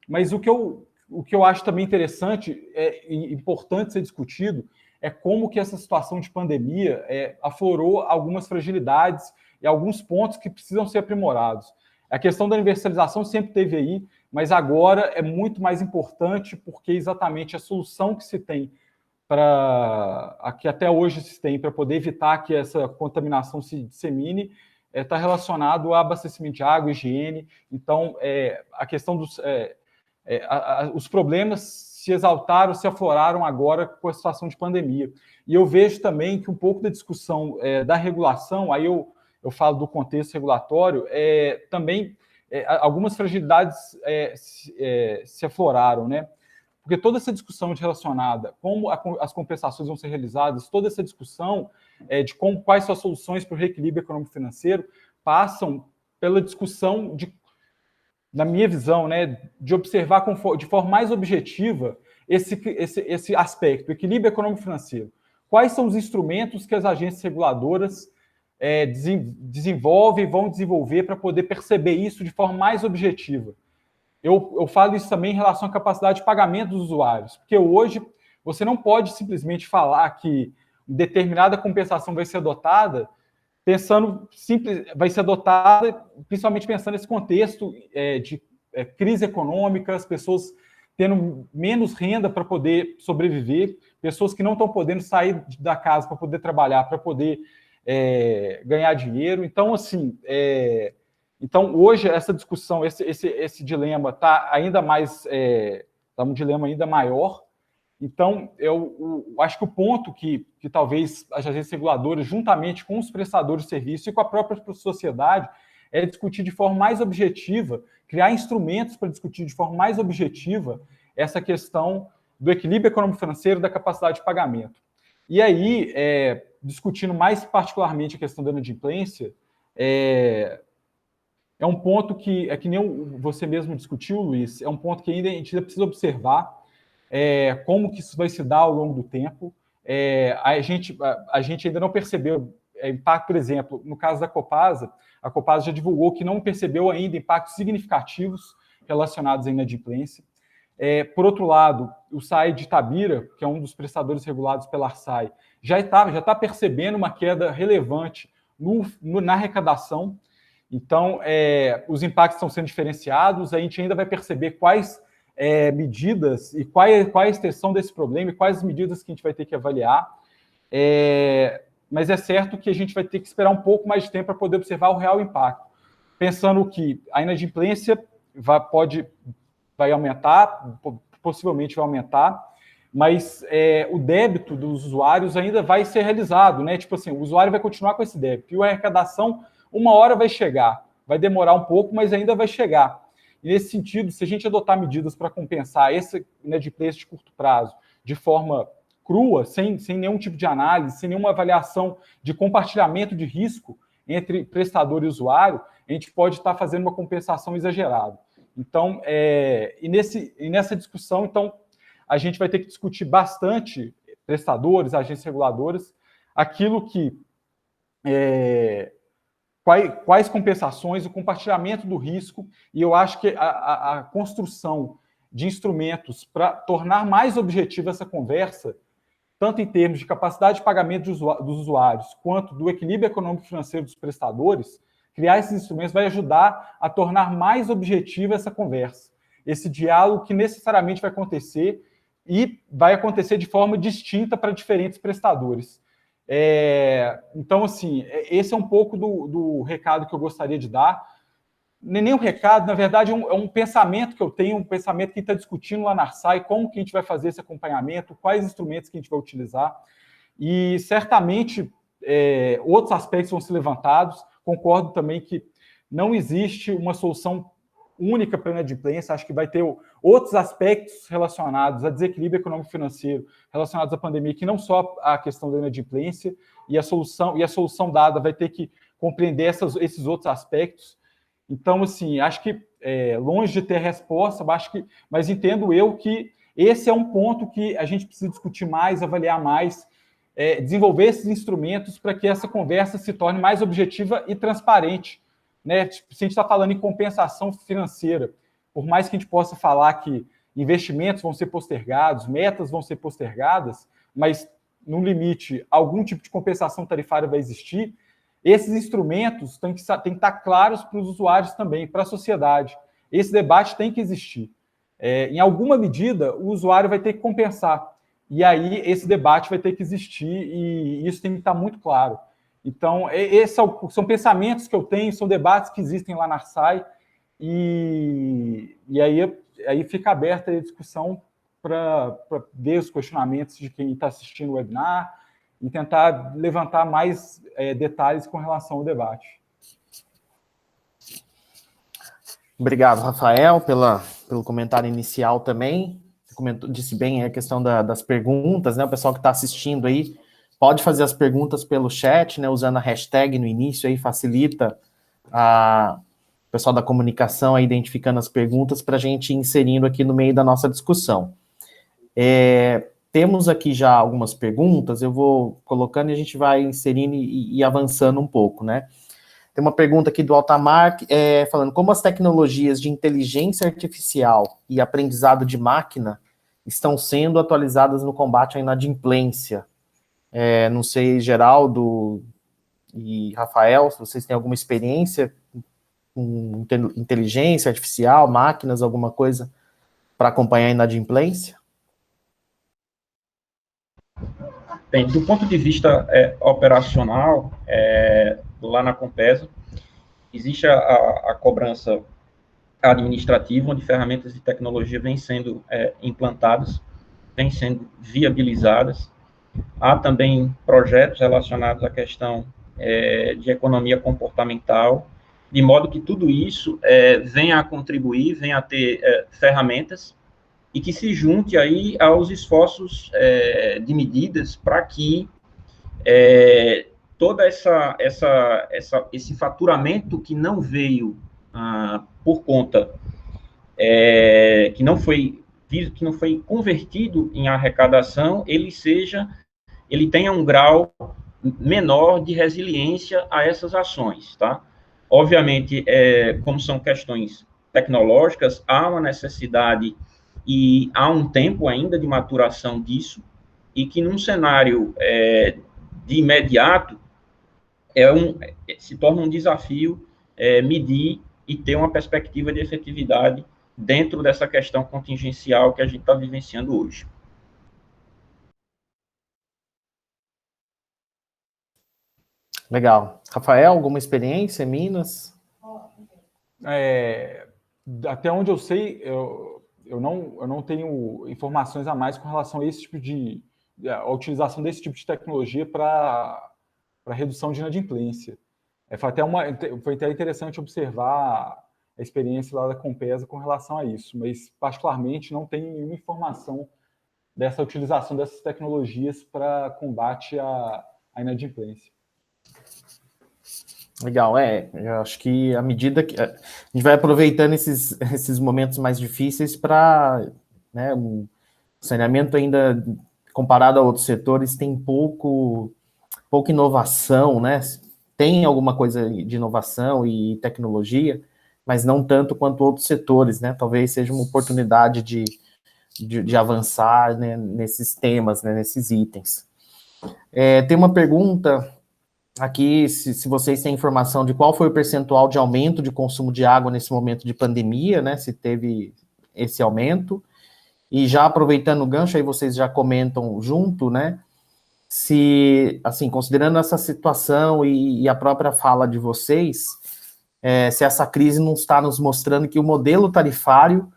Mas o que eu acho também interessante e importante ser discutido é como que essa situação de pandemia aflorou algumas fragilidades e alguns pontos que precisam ser aprimorados. A questão da universalização sempre teve aí, mas agora é muito mais importante porque exatamente a solução que se tem que até hoje se tem para poder evitar que essa contaminação se dissemine está relacionado a abastecimento de água, higiene. Então, a questão os problemas se exaltaram, se afloraram agora com a situação de pandemia. E eu vejo também que um pouco da discussão da regulação, aí eu falo do contexto regulatório, também algumas fragilidades se afloraram, né? Porque toda essa discussão relacionada como as compensações vão ser realizadas, toda essa discussão de quais são as soluções para o reequilíbrio econômico-financeiro passam pela discussão de na minha visão, né, de observar de forma mais objetiva esse aspecto, o equilíbrio econômico-financeiro. Quais são os instrumentos que as agências reguladoras desenvolvem e vão desenvolver para poder perceber isso de forma mais objetiva? Eu falo isso também em relação à capacidade de pagamento dos usuários, porque hoje você não pode simplesmente falar que determinada compensação vai ser adotada vai ser adotada principalmente pensando nesse contexto de crise econômica, as pessoas tendo menos renda para poder sobreviver, pessoas que não estão podendo sair da casa para poder trabalhar, para poder ganhar dinheiro. Então, assim, então hoje essa discussão, esse dilema está ainda mais, está um dilema ainda maior. Então, eu acho que o ponto que talvez as agências reguladoras, juntamente com os prestadores de serviço e com a própria sociedade, é discutir de forma mais objetiva, criar instrumentos para discutir de forma mais objetiva essa questão do equilíbrio econômico-financeiro, da capacidade de pagamento. E aí, discutindo mais particularmente a questão da inadimplência, é um ponto que nem você mesmo discutiu, Luiz, é um ponto que ainda a gente precisa observar, como que isso vai se dar ao longo do tempo. A gente ainda não percebeu impacto, por exemplo, no caso da Copasa, a Copasa já divulgou que não percebeu ainda impactos significativos relacionados à inadimplência. Por outro lado, o SAI de Itabira, que é um dos prestadores regulados pela ARSAI, já está percebendo uma queda relevante na arrecadação. Então, os impactos estão sendo diferenciados, a gente ainda vai perceber quais medidas e qual é a extensão desse problema e quais as medidas que a gente vai ter que avaliar. Mas é certo que a gente vai ter que esperar um pouco mais de tempo para poder observar o real impacto. Pensando que a inadimplência vai aumentar, possivelmente vai aumentar, mas o débito dos usuários ainda vai ser realizado, né? Tipo assim, o usuário vai continuar com esse débito e a arrecadação uma hora vai chegar, vai demorar um pouco, mas ainda vai chegar. E nesse sentido, se a gente adotar medidas para compensar esse inadimplência de curto prazo de forma crua, sem nenhum tipo de análise, sem nenhuma avaliação de compartilhamento de risco entre prestador e usuário, a gente pode estar fazendo uma compensação exagerada. Então, nessa discussão, então, a gente vai ter que discutir bastante, prestadores, agências reguladoras, aquilo que quais compensações, o compartilhamento do risco, e eu acho que a construção de instrumentos para tornar mais objetiva essa conversa, tanto em termos de capacidade de pagamento dos usuários, quanto do equilíbrio econômico-financeiro dos prestadores, criar esses instrumentos vai ajudar a tornar mais objetiva essa conversa, esse diálogo que necessariamente vai acontecer e vai acontecer de forma distinta para diferentes prestadores. Então, assim, esse é um pouco do recado que eu gostaria de dar. Nem um recado, na verdade, é um pensamento que eu tenho, um pensamento que a gente está discutindo lá na ARSAI, como que a gente vai fazer esse acompanhamento, quais instrumentos que a gente vai utilizar. E, certamente, outros aspectos vão ser levantados. Concordo também que não existe uma solução única para a inadimplência, acho que vai ter outros aspectos relacionados a desequilíbrio econômico-financeiro, relacionados à pandemia, que não só a questão da inadimplência, e a solução dada vai ter que compreender esses outros aspectos. Então, assim, acho que, longe de ter resposta, mas entendo eu que esse é um ponto que a gente precisa discutir mais, avaliar mais, desenvolver esses instrumentos para que essa conversa se torne mais objetiva e transparente. Né? Se a gente está falando em compensação financeira, por mais que a gente possa falar que investimentos vão ser postergados, metas vão ser postergadas, mas, no limite, algum tipo de compensação tarifária vai existir, esses instrumentos têm que estar claros para os usuários também, para a sociedade. Esse debate tem que existir. Em alguma medida, o usuário vai ter que compensar. E aí, esse debate vai ter que existir e isso tem que estar muito claro. Então, esses são pensamentos que eu tenho, são debates que existem lá na ARSAI, e aí fica aberta a discussão para ver os questionamentos de quem está assistindo o webinar e tentar levantar mais detalhes com relação ao debate. Obrigado, Rafael, pelo comentário inicial também. Você disse bem a questão das perguntas, né? O pessoal que está assistindo aí pode fazer as perguntas pelo chat, né, usando a hashtag no início, aí facilita a o pessoal da comunicação aí identificando as perguntas para a gente ir inserindo aqui no meio da nossa discussão. Temos aqui já algumas perguntas, eu vou colocando e a gente vai inserindo e avançando um pouco, né? Tem uma pergunta aqui do Altamar, falando como as tecnologias de inteligência artificial e aprendizado de máquina estão sendo atualizadas no combate à inadimplência. Não sei, Geraldo e Rafael, se vocês têm alguma experiência com inteligência artificial, máquinas, alguma coisa para acompanhar a inadimplência? Bem, do ponto de vista operacional, lá na Compesa, existe a cobrança administrativa, onde ferramentas de tecnologia vêm sendo implantadas, vêm sendo viabilizadas. Há também projetos relacionados à questão de economia comportamental, de modo que tudo isso venha a contribuir, venha a ter ferramentas e que se junte aí aos esforços de medidas para que toda esse faturamento que não veio por conta, que não foi convertido em arrecadação, ele tenha um grau menor de resiliência a essas ações, tá? Obviamente, como são questões tecnológicas, há uma necessidade e há um tempo ainda de maturação disso, e que num cenário de imediato se torna um desafio medir e ter uma perspectiva de efetividade dentro dessa questão contingencial que a gente está vivenciando hoje. Legal. Rafael, alguma experiência em Minas? Até onde eu sei, eu não tenho informações a mais com relação a esse tipo a utilização desse tipo de tecnologia para redução de inadimplência. Foi até interessante observar a experiência lá da Compesa com relação a isso, mas particularmente não tenho nenhuma informação dessa utilização dessas tecnologias para combate à inadimplência. Legal, eu acho que à medida que a gente vai aproveitando esses momentos mais difíceis para, né, o saneamento ainda, comparado a outros setores, tem pouca inovação, né? Tem alguma coisa de inovação e tecnologia, mas não tanto quanto outros setores, né? Talvez seja uma oportunidade de avançar, né, nesses temas, né, nesses itens. Tem uma pergunta aqui, se vocês têm informação de qual foi o percentual de aumento de consumo de água nesse momento de pandemia, né, se teve esse aumento, e já aproveitando o gancho, aí vocês já comentam junto, né, se, assim, considerando essa situação e a própria fala de vocês, se essa crise não está nos mostrando que o modelo tarifário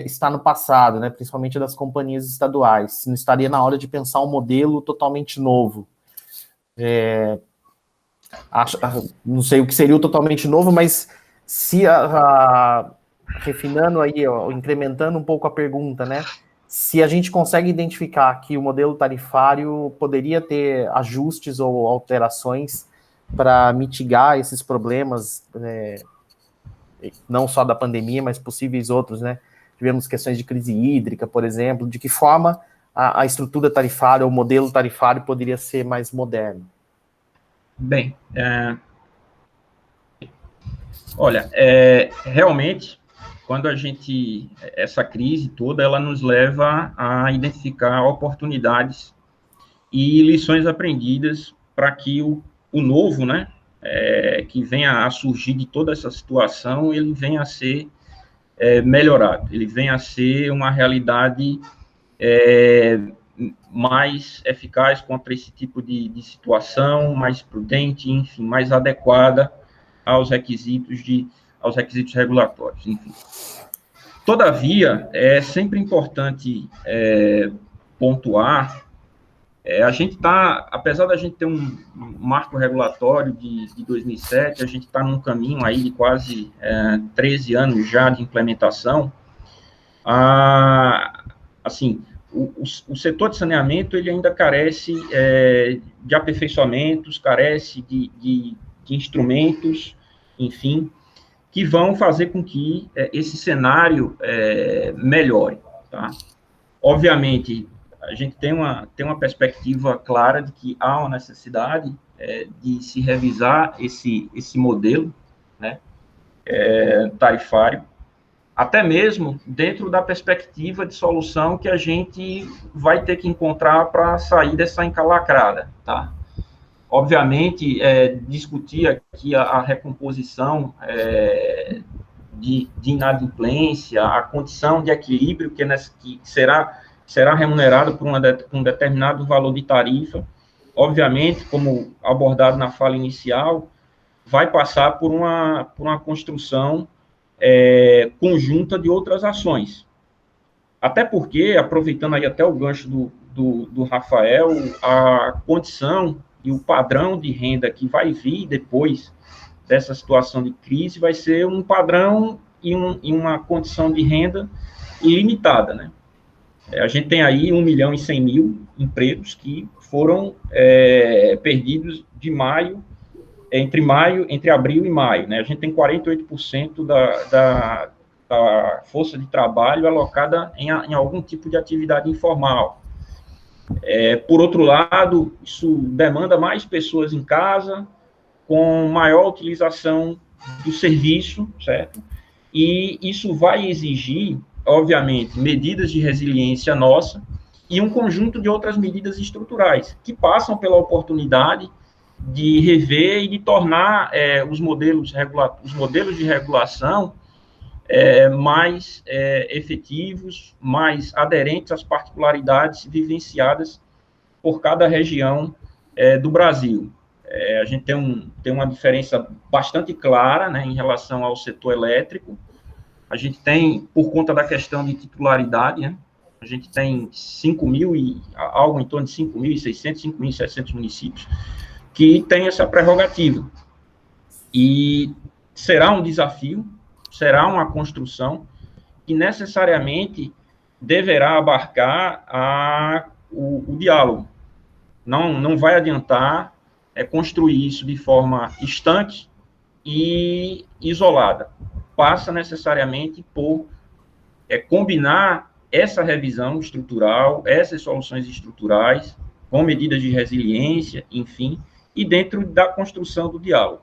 está no passado, né, principalmente das companhias estaduais, se não estaria na hora de pensar um modelo totalmente novo. Não sei o que seria o totalmente novo, mas se refinando aí, incrementando um pouco a pergunta, né? Se a gente consegue identificar que o modelo tarifário poderia ter ajustes ou alterações para mitigar esses problemas, não só da pandemia, mas possíveis outros, né? Tivemos questões de crise hídrica, por exemplo, de que forma a estrutura tarifária, o modelo tarifário poderia ser mais moderno? Bem, olha, realmente, quando essa crise toda, ela nos leva a identificar oportunidades e lições aprendidas para que o novo, né, que venha a surgir de toda essa situação, ele venha a ser melhorado, ele venha a ser uma realidade mais eficaz contra esse tipo de situação, mais prudente, enfim, mais adequada aos requisitos regulatórios, enfim. Todavia, é sempre importante pontuar, a gente está, apesar da gente ter um marco regulatório de 2007, a gente está num caminho aí de quase 13 anos já de implementação, assim, o setor de saneamento, ele ainda carece de aperfeiçoamentos, carece de instrumentos, enfim, que vão fazer com que esse cenário melhore, tá? Obviamente, a gente tem uma perspectiva clara de que há uma necessidade de se revisar esse modelo, né, tarifário, até mesmo dentro da perspectiva de solução que a gente vai ter que encontrar para sair dessa encalacrada, tá? Obviamente, discutir aqui a recomposição de inadimplência, a condição de equilíbrio que será remunerado por um determinado valor de tarifa, obviamente, como abordado na fala inicial, vai passar por uma construção conjunta de outras ações. Até porque, aproveitando aí até o gancho do Rafael, a condição e o padrão de renda que vai vir depois dessa situação de crise vai ser um padrão e uma condição de renda ilimitada, né? A gente tem aí 1.100.000 empregos que foram perdidos entre abril e maio, né? A gente tem 48% da força de trabalho alocada em algum tipo de atividade informal. Por outro lado, isso demanda mais pessoas em casa, com maior utilização do serviço, certo? E isso vai exigir, obviamente, medidas de resiliência nossa e um conjunto de outras medidas estruturais, que passam pela oportunidade de rever e de tornar os modelos de regulação mais efetivos, mais aderentes às particularidades vivenciadas por cada região do Brasil. A gente tem uma diferença bastante clara, né, em relação ao setor elétrico. A gente tem, por conta da questão de titularidade, né, a gente tem algo em torno de 5.600, 5.700 municípios que têm essa prerrogativa. E será um desafio, será uma construção que necessariamente deverá abarcar o diálogo. Não vai adiantar construir isso de forma estanque e isolada. Passa necessariamente por combinar essa revisão estrutural, essas soluções estruturais, com medidas de resiliência, enfim, e dentro da construção do diálogo.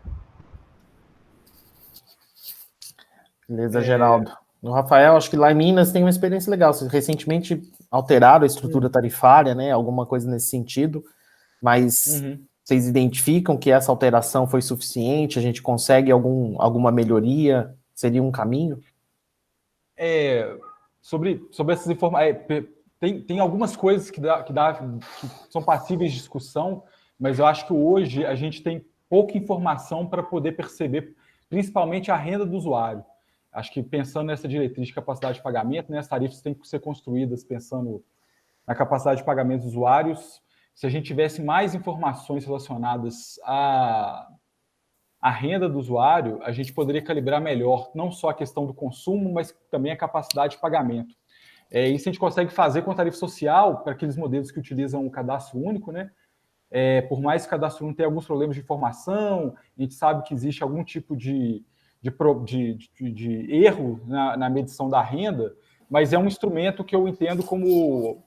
Beleza, Geraldo. O Rafael, acho que lá em Minas tem uma experiência legal. Vocês recentemente alteraram a estrutura tarifária, né? Alguma coisa nesse sentido, mas vocês identificam que essa alteração foi suficiente? A gente consegue alguma melhoria? Seria um caminho? Sobre essas informações, tem algumas coisas que são passíveis de discussão, mas eu acho que hoje a gente tem pouca informação para poder perceber, principalmente a renda do usuário. Acho que pensando nessa diretriz de capacidade de pagamento, né, as tarifas têm que ser construídas pensando na capacidade de pagamento dos usuários. Se a gente tivesse mais informações relacionadas à renda do usuário, a gente poderia calibrar melhor não só a questão do consumo, mas também a capacidade de pagamento. Isso a gente consegue fazer com a tarifa social para aqueles modelos que utilizam o cadastro único, né? Por mais que o cadastro único tenha alguns problemas de informação, a gente sabe que existe algum tipo de erro na medição da renda, mas é um instrumento que eu entendo como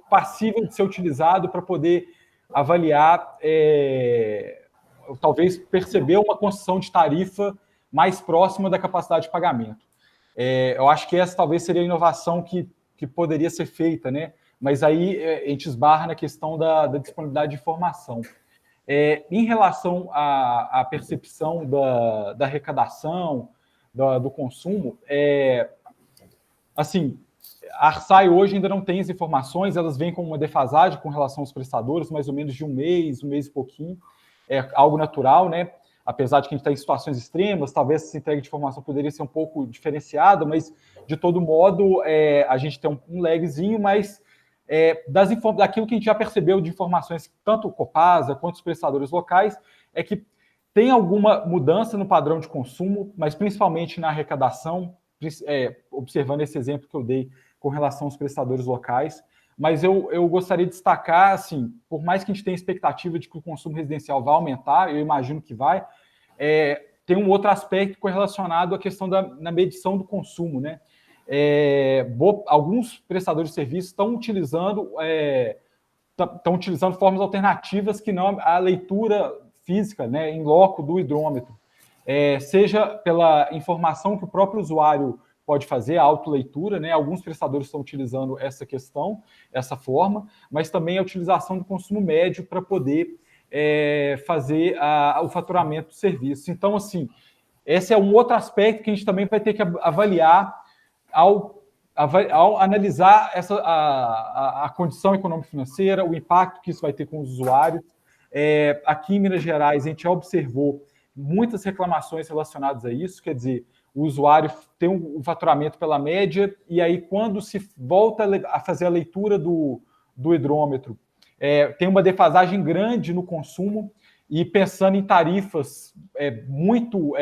passível de ser utilizado para poder avaliar, talvez perceber uma construção de tarifa mais próxima da capacidade de pagamento. Eu acho que essa talvez seria a inovação que poderia ser feita, né? Mas aí a gente esbarra na questão da disponibilidade de informação. Em relação à percepção da arrecadação, do consumo, assim, a Arsai hoje ainda não tem as informações, elas vêm com uma defasagem com relação aos prestadores, mais ou menos de um mês e pouquinho, algo natural, né? Apesar de que a gente está em situações extremas, talvez essa entrega de informação poderia ser um pouco diferenciada, mas, de todo modo, a gente tem um lagzinho, mas daquilo que a gente já percebeu de informações, tanto o Copasa quanto os prestadores locais, é que tem alguma mudança no padrão de consumo, mas principalmente na arrecadação, observando esse exemplo que eu dei com relação aos prestadores locais. Mas eu gostaria de destacar, assim, por mais que a gente tenha expectativa de que o consumo residencial vai aumentar, eu imagino que vai, tem um outro aspecto correlacionado à questão na medição do consumo, né? Alguns prestadores de serviços estão utilizando formas alternativas que não a leitura física, né, em loco do hidrômetro, seja pela informação que o próprio usuário pode fazer, a autoleitura, né? Alguns prestadores estão utilizando essa forma, mas também a utilização do consumo médio para poder fazer o faturamento do serviço. Então, assim, esse é um outro aspecto que a gente também vai ter que avaliar ao analisar a condição econômico-financeira, o impacto que isso vai ter com os usuários. Aqui em Minas Gerais, a gente já observou muitas reclamações relacionadas a isso, quer dizer, o usuário tem um faturamento pela média, e aí quando se volta a fazer a leitura do hidrômetro, tem uma defasagem grande no consumo, e pensando em tarifas muito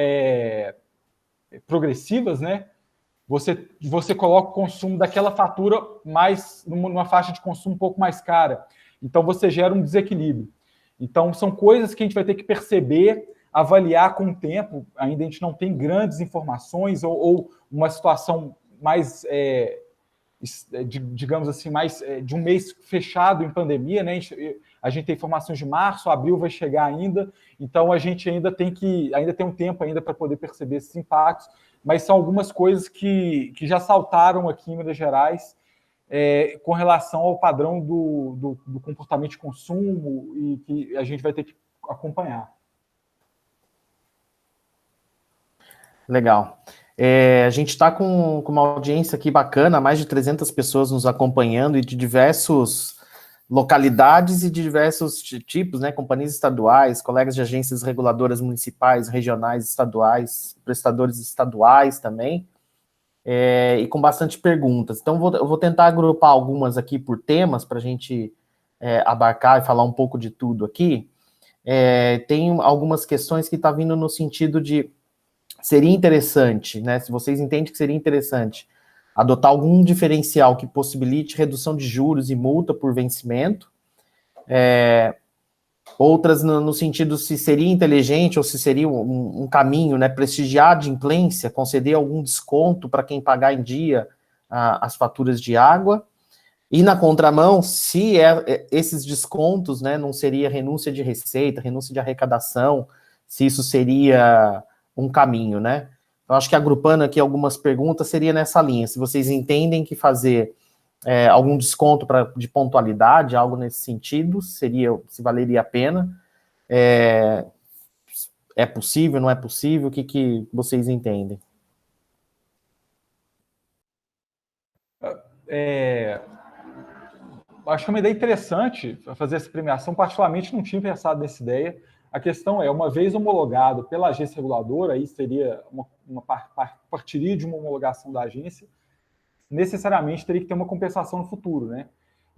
progressivas, né? Você coloca o consumo daquela fatura mais numa faixa de consumo um pouco mais cara. Então, você gera um desequilíbrio. Então, são coisas que a gente vai ter que perceber, avaliar com o tempo. Ainda a gente não tem grandes informações ou uma situação mais, digamos assim, mais de um mês fechado em pandemia, né? A gente tem informações de março, abril vai chegar ainda. Então, a gente ainda tem um tempo ainda para poder perceber esses impactos, mas são algumas coisas que já saltaram aqui em Minas Gerais com relação ao padrão do comportamento de consumo e que a gente vai ter que acompanhar. Legal. A gente está com uma audiência aqui bacana, mais de 300 pessoas nos acompanhando e de diversas localidades e de diversos tipos, né? Companhias estaduais, colegas de agências reguladoras municipais, regionais, estaduais, prestadores estaduais também, e com bastante perguntas. Então, eu vou tentar agrupar algumas aqui por temas para a gente abarcar e falar um pouco de tudo aqui. Tem algumas questões que estão vindo no sentido de seria interessante, né? Se vocês entendem que seria interessante adotar algum diferencial que possibilite redução de juros e multa por vencimento. Outras no sentido se seria inteligente ou se seria um caminho, né? Prestigiar a adimplência, conceder algum desconto para quem pagar em dia as faturas de água. E na contramão, se esses descontos, né, não seria renúncia de receita, renúncia de arrecadação, se isso seria um caminho, né? Eu acho que agrupando aqui algumas perguntas seria nessa linha. Se vocês entendem que fazer algum desconto de pontualidade, algo nesse sentido, se valeria a pena. É possível, não é possível? O que vocês entendem? Acho que é uma ideia interessante fazer essa premiação, particularmente não tinha pensado nessa ideia. A questão uma vez homologado pela agência reguladora, aí seria partiria de uma homologação da agência, necessariamente teria que ter uma compensação no futuro, né?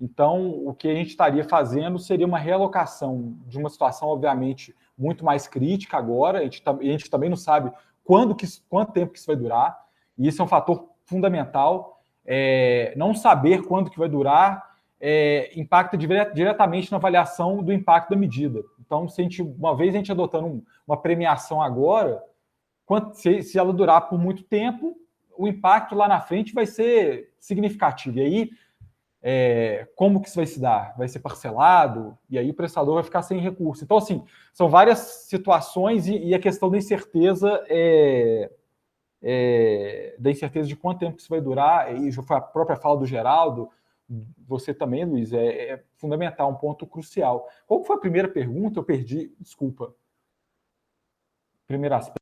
Então, o que a gente estaria fazendo seria uma realocação de uma situação, obviamente, muito mais crítica agora, a gente também não sabe quanto tempo que isso vai durar, e isso é um fator fundamental. Não saber quanto que vai durar impacta diretamente na avaliação do impacto da medida. Então, uma vez a gente adotando uma premiação agora, se ela durar por muito tempo, o impacto lá na frente vai ser significativo. E aí, como que isso vai se dar? Vai ser parcelado? E aí o prestador vai ficar sem recurso. Então, assim, são várias situações e a questão da incerteza de quanto tempo que isso vai durar, e já foi a própria fala do Geraldo, você também, Luiz, é fundamental, um ponto crucial. Qual foi a primeira pergunta? Eu perdi, desculpa. Primeiro aspecto.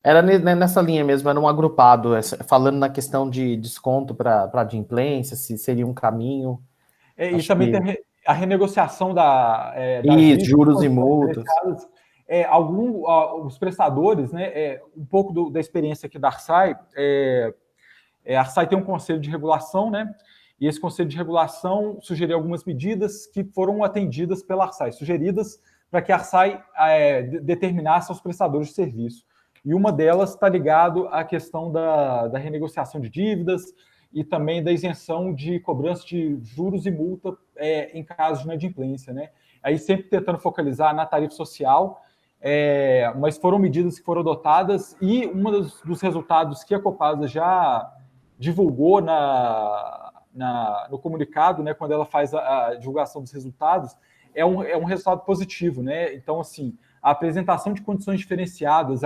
Era nessa linha mesmo, era um agrupado, falando na questão de desconto para adimplência, se seria um caminho. E também tem a renegociação das juros e multas. Os prestadores, né, um pouco da experiência aqui da Arsai, a Arsai tem um conselho de regulação, né, e esse conselho de regulação sugeriu algumas medidas que foram atendidas pela Arsai, sugeridas para que a Arsai determinasse aos prestadores de serviço. E uma delas está ligado à questão da renegociação de dívidas e também da isenção de cobrança de juros e multa em caso de inadimplência, né? aí sempre tentando focalizar na tarifa social, mas foram medidas que foram adotadas, e um dos resultados que a Copasa já divulgou no comunicado, né, quando ela faz a divulgação dos resultados, é um resultado positivo, né? Então, assim, a apresentação de condições diferenciadas,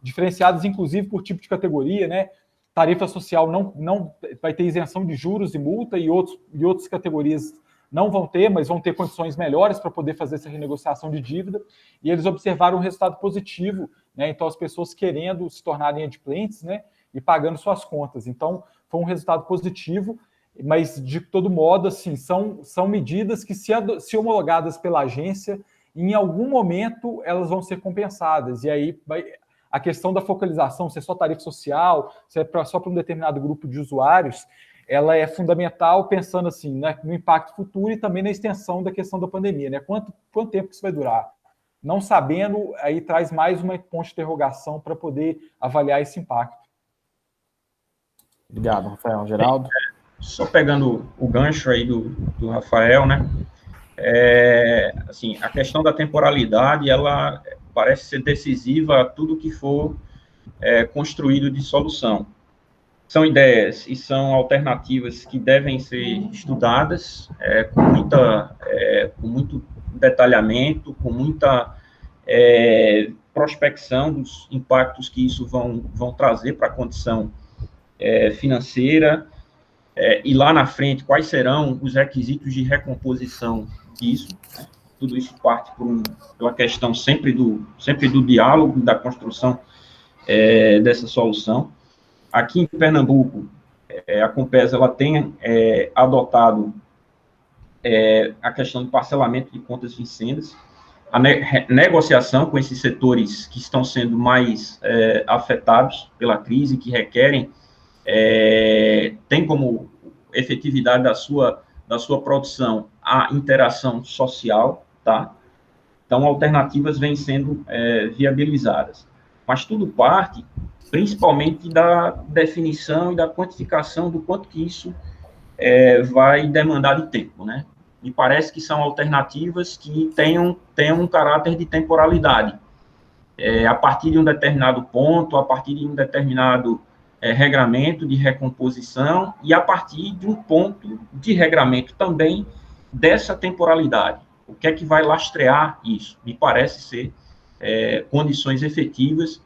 diferenciadas inclusive por tipo de categoria, né? Tarifa social não vai ter isenção de juros e multa, e outras categorias não vão ter, mas vão ter condições melhores para poder fazer essa renegociação de dívida, e eles observaram um resultado positivo, né? Então, as pessoas querendo se tornarem adimplentes, né, e pagando suas contas. Então, foi um resultado positivo, mas, de todo modo, assim, são medidas que, se homologadas pela agência, em algum momento elas vão ser compensadas, e aí a questão da focalização, se é só tarifa social, se é só para um determinado grupo de usuários, ela é fundamental, pensando assim, né, no impacto futuro e também na extensão da questão da pandemia, né? Quanto tempo isso vai durar? Não sabendo, aí traz mais uma ponte de interrogação para poder avaliar esse impacto. Obrigado, Rafael. Geraldo? Só pegando o gancho aí do Rafael, né? Assim, a questão da temporalidade, ela parece ser decisiva a tudo que for construído de solução. São ideias e são alternativas que devem ser estudadas com muito detalhamento, com muita prospecção dos impactos que isso vão trazer para a condição financeira, e lá na frente, quais serão os requisitos de recomposição disso. Tudo isso parte pela questão sempre do diálogo, da construção dessa solução. Aqui em Pernambuco, a Compesa ela tem adotado a questão do parcelamento de contas vincendas, a negociação com esses setores que estão sendo mais afetados pela crise, que requerem, tem como efetividade da sua produção a interação social, tá? Então, alternativas vêm sendo viabilizadas. Mas tudo parte, principalmente, da definição e da quantificação do quanto que isso vai demandar de tempo, né? Me parece que são alternativas que tenham um caráter de temporalidade. A partir de um determinado ponto, a partir de um determinado regramento de recomposição, e a partir de um ponto de regramento também dessa temporalidade. O que é que vai lastrear isso? Me parece ser condições efetivas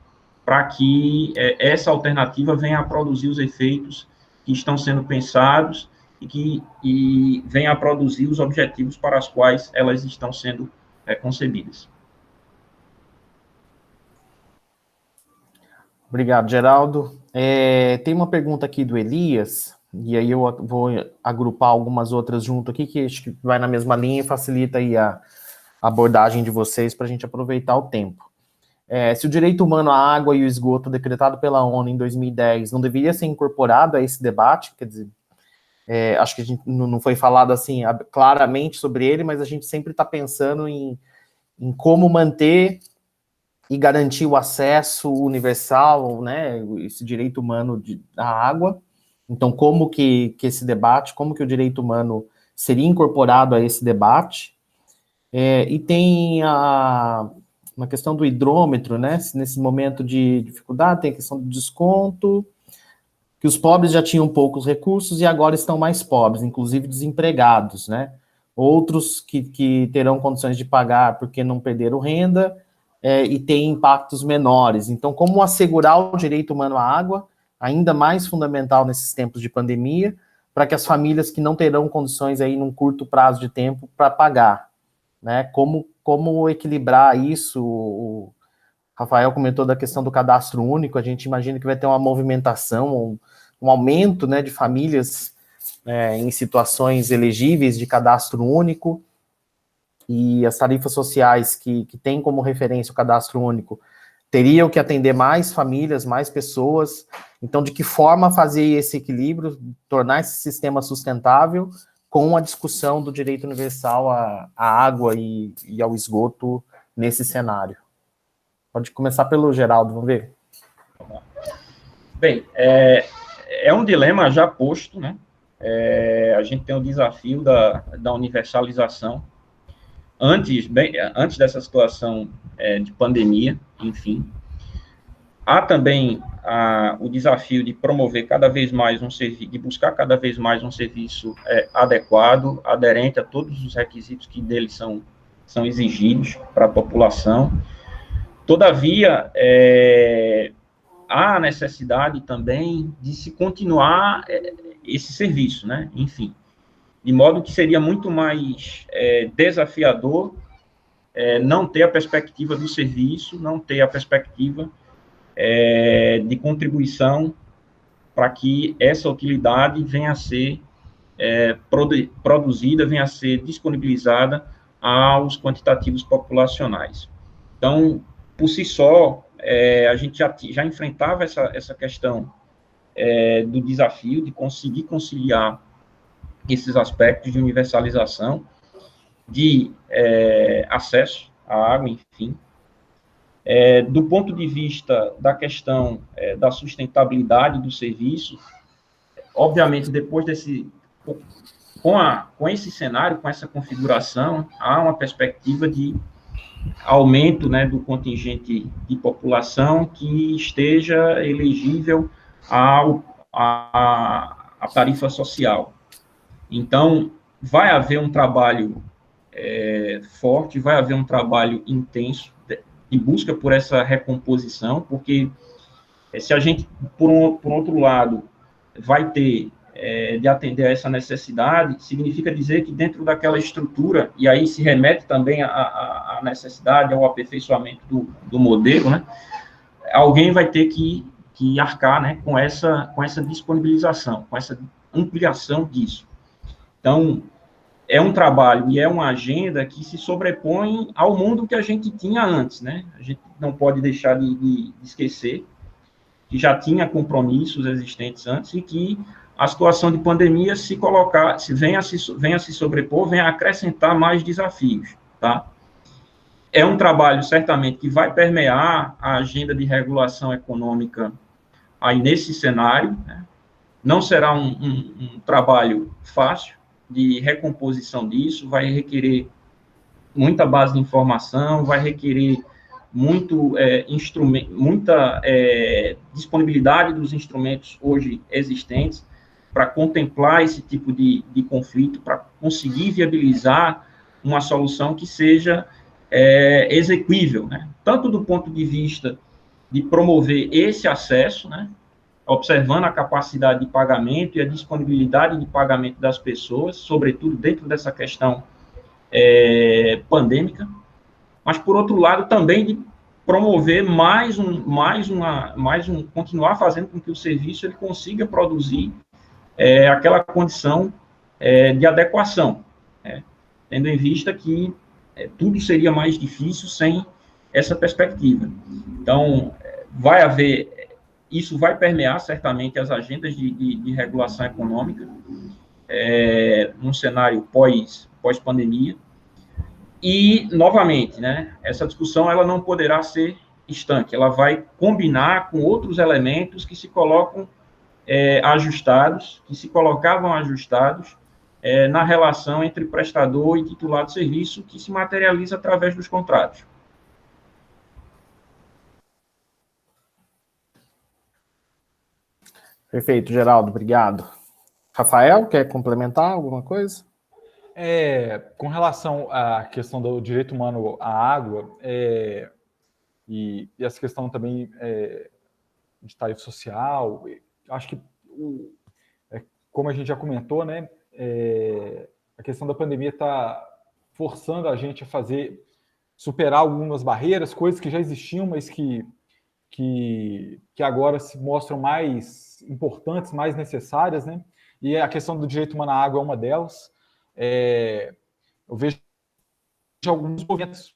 para que essa alternativa venha a produzir os efeitos que estão sendo pensados e venha a produzir os objetivos para os quais elas estão sendo concebidas. Obrigado, Geraldo. Tem uma pergunta aqui do Elias, e aí eu vou agrupar algumas outras junto aqui, que acho que vai na mesma linha e facilita aí a abordagem de vocês para a gente aproveitar o tempo. Se o direito humano à água e o esgoto decretado pela ONU em 2010 não deveria ser incorporado a esse debate, quer dizer, acho que a gente não foi falado assim claramente sobre ele, mas a gente sempre está pensando em como manter e garantir o acesso universal, né, esse direito humano à água. Então, como que esse debate, como que o direito humano seria incorporado a esse debate? E tem uma questão do hidrômetro, né, nesse momento de dificuldade, tem a questão do desconto, que os pobres já tinham poucos recursos e agora estão mais pobres, inclusive desempregados, né? Outros que terão condições de pagar porque não perderam renda, e tem impactos menores. Então, como assegurar o direito humano à água, ainda mais fundamental nesses tempos de pandemia, para que as famílias que não terão condições aí num curto prazo de tempo para pagar, né? Como equilibrar isso? O Rafael comentou da questão do cadastro único, a gente imagina que vai ter uma movimentação, um aumento, né, de famílias em situações elegíveis de cadastro único, e as tarifas sociais que têm como referência o cadastro único teriam que atender mais famílias, mais pessoas. Então, de que forma fazer esse equilíbrio, tornar esse sistema sustentável com a discussão do direito universal à água e ao esgoto nesse cenário? Pode começar pelo Geraldo, vamos ver. Bem, é um dilema já posto, né? A gente tem o desafio da universalização, antes dessa situação de pandemia, enfim. Há também o desafio de promover cada vez mais um serviço, de buscar cada vez mais um serviço adequado, aderente a todos os requisitos que dele são exigidos para a população. Todavia, há necessidade também de se continuar esse serviço, né? Enfim, de modo que seria muito mais desafiador não ter a perspectiva do serviço, não ter a perspectiva de contribuição para que essa utilidade venha a ser produzida, venha a ser disponibilizada aos quantitativos populacionais. Então, por si só, a gente já enfrentava essa questão do desafio de conseguir conciliar esses aspectos de universalização, de acesso à água, enfim. Do ponto de vista da questão da sustentabilidade do serviço, obviamente, depois com esse cenário, com essa configuração, há uma perspectiva de aumento, né, do contingente de população que esteja elegível à tarifa social. Então, vai haver um trabalho forte, vai haver um trabalho intenso de busca por essa recomposição, porque se a gente, por outro lado, vai ter de atender a essa necessidade, significa dizer que dentro daquela estrutura, e aí se remete também à necessidade, ao aperfeiçoamento do modelo, né, alguém vai ter que arcar, né, com essa disponibilização, com essa ampliação disso. Então, é um trabalho e é uma agenda que se sobrepõe ao mundo que a gente tinha antes, né? A gente não pode deixar de esquecer que já tinha compromissos existentes antes e que a situação de pandemia venha a se sobrepor, venha a acrescentar mais desafios, tá? É um trabalho, certamente, que vai permear a agenda de regulação econômica aí nesse cenário, né? Não será um trabalho fácil de recomposição disso, vai requerer muita base de informação, vai requerer muita disponibilidade dos instrumentos hoje existentes para contemplar esse tipo de conflito, para conseguir viabilizar uma solução que seja exequível, né? Tanto do ponto de vista de promover esse acesso, né, observando a capacidade de pagamento e a disponibilidade de pagamento das pessoas, sobretudo dentro dessa questão pandêmica, mas, por outro lado, também de promover continuar fazendo com que o serviço ele consiga produzir aquela condição de adequação, né, tendo em vista que tudo seria mais difícil sem essa perspectiva. Então, isso vai permear, certamente, as agendas de regulação econômica num cenário pós-pandemia. E, novamente, né, essa discussão ela não poderá ser estanque, ela vai combinar com outros elementos que se colocam ajustados, que se colocavam ajustados na relação entre prestador e titular do serviço, que se materializa através dos contratos. Perfeito, Geraldo, obrigado. Rafael, quer complementar alguma coisa? Com relação à questão do direito humano à água, e essa questão também de tarifa social, acho que, como a gente já comentou, né, a questão da pandemia está forçando a gente a superar algumas barreiras, coisas que já existiam, mas que agora se mostram mais importantes, mais necessárias, né? E a questão do direito humano à água é uma delas. Eu vejo alguns movimentos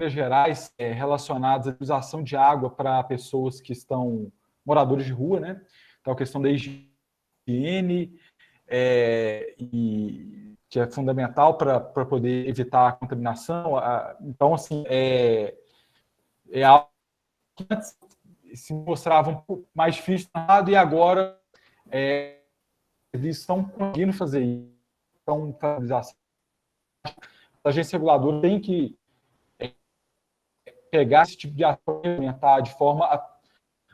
gerais relacionados à utilização de água para pessoas que estão moradores de rua, né? Então, a questão da higiene, e que é fundamental para poder evitar a contaminação. Então, assim, é algo que antes se mostrava um pouco mais difícil e agora eles estão conseguindo fazer isso. Então, agência reguladora tem que pegar esse tipo de ação de forma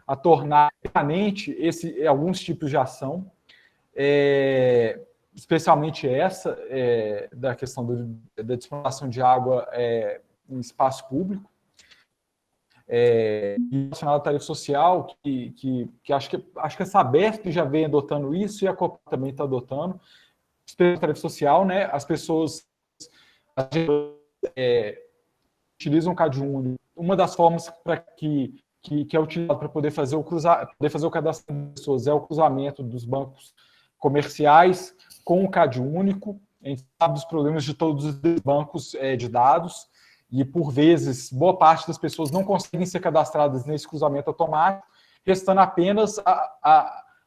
a tornar permanente alguns tipos de ação, especialmente essa da questão da disponibilização de água em espaço público, relacionado à tarifa social, que acho que a Sabesp já vem adotando isso e a Copel também está adotando. A tarifa social, né, as pessoas utilizam o CAD único. Uma das formas que é utilizado para poder fazer o cadastro das pessoas é o cruzamento dos bancos comerciais com o CAD único. A gente sabe dos problemas de todos os bancos de dados e, por vezes, boa parte das pessoas não conseguem ser cadastradas nesse cruzamento automático, restando apenas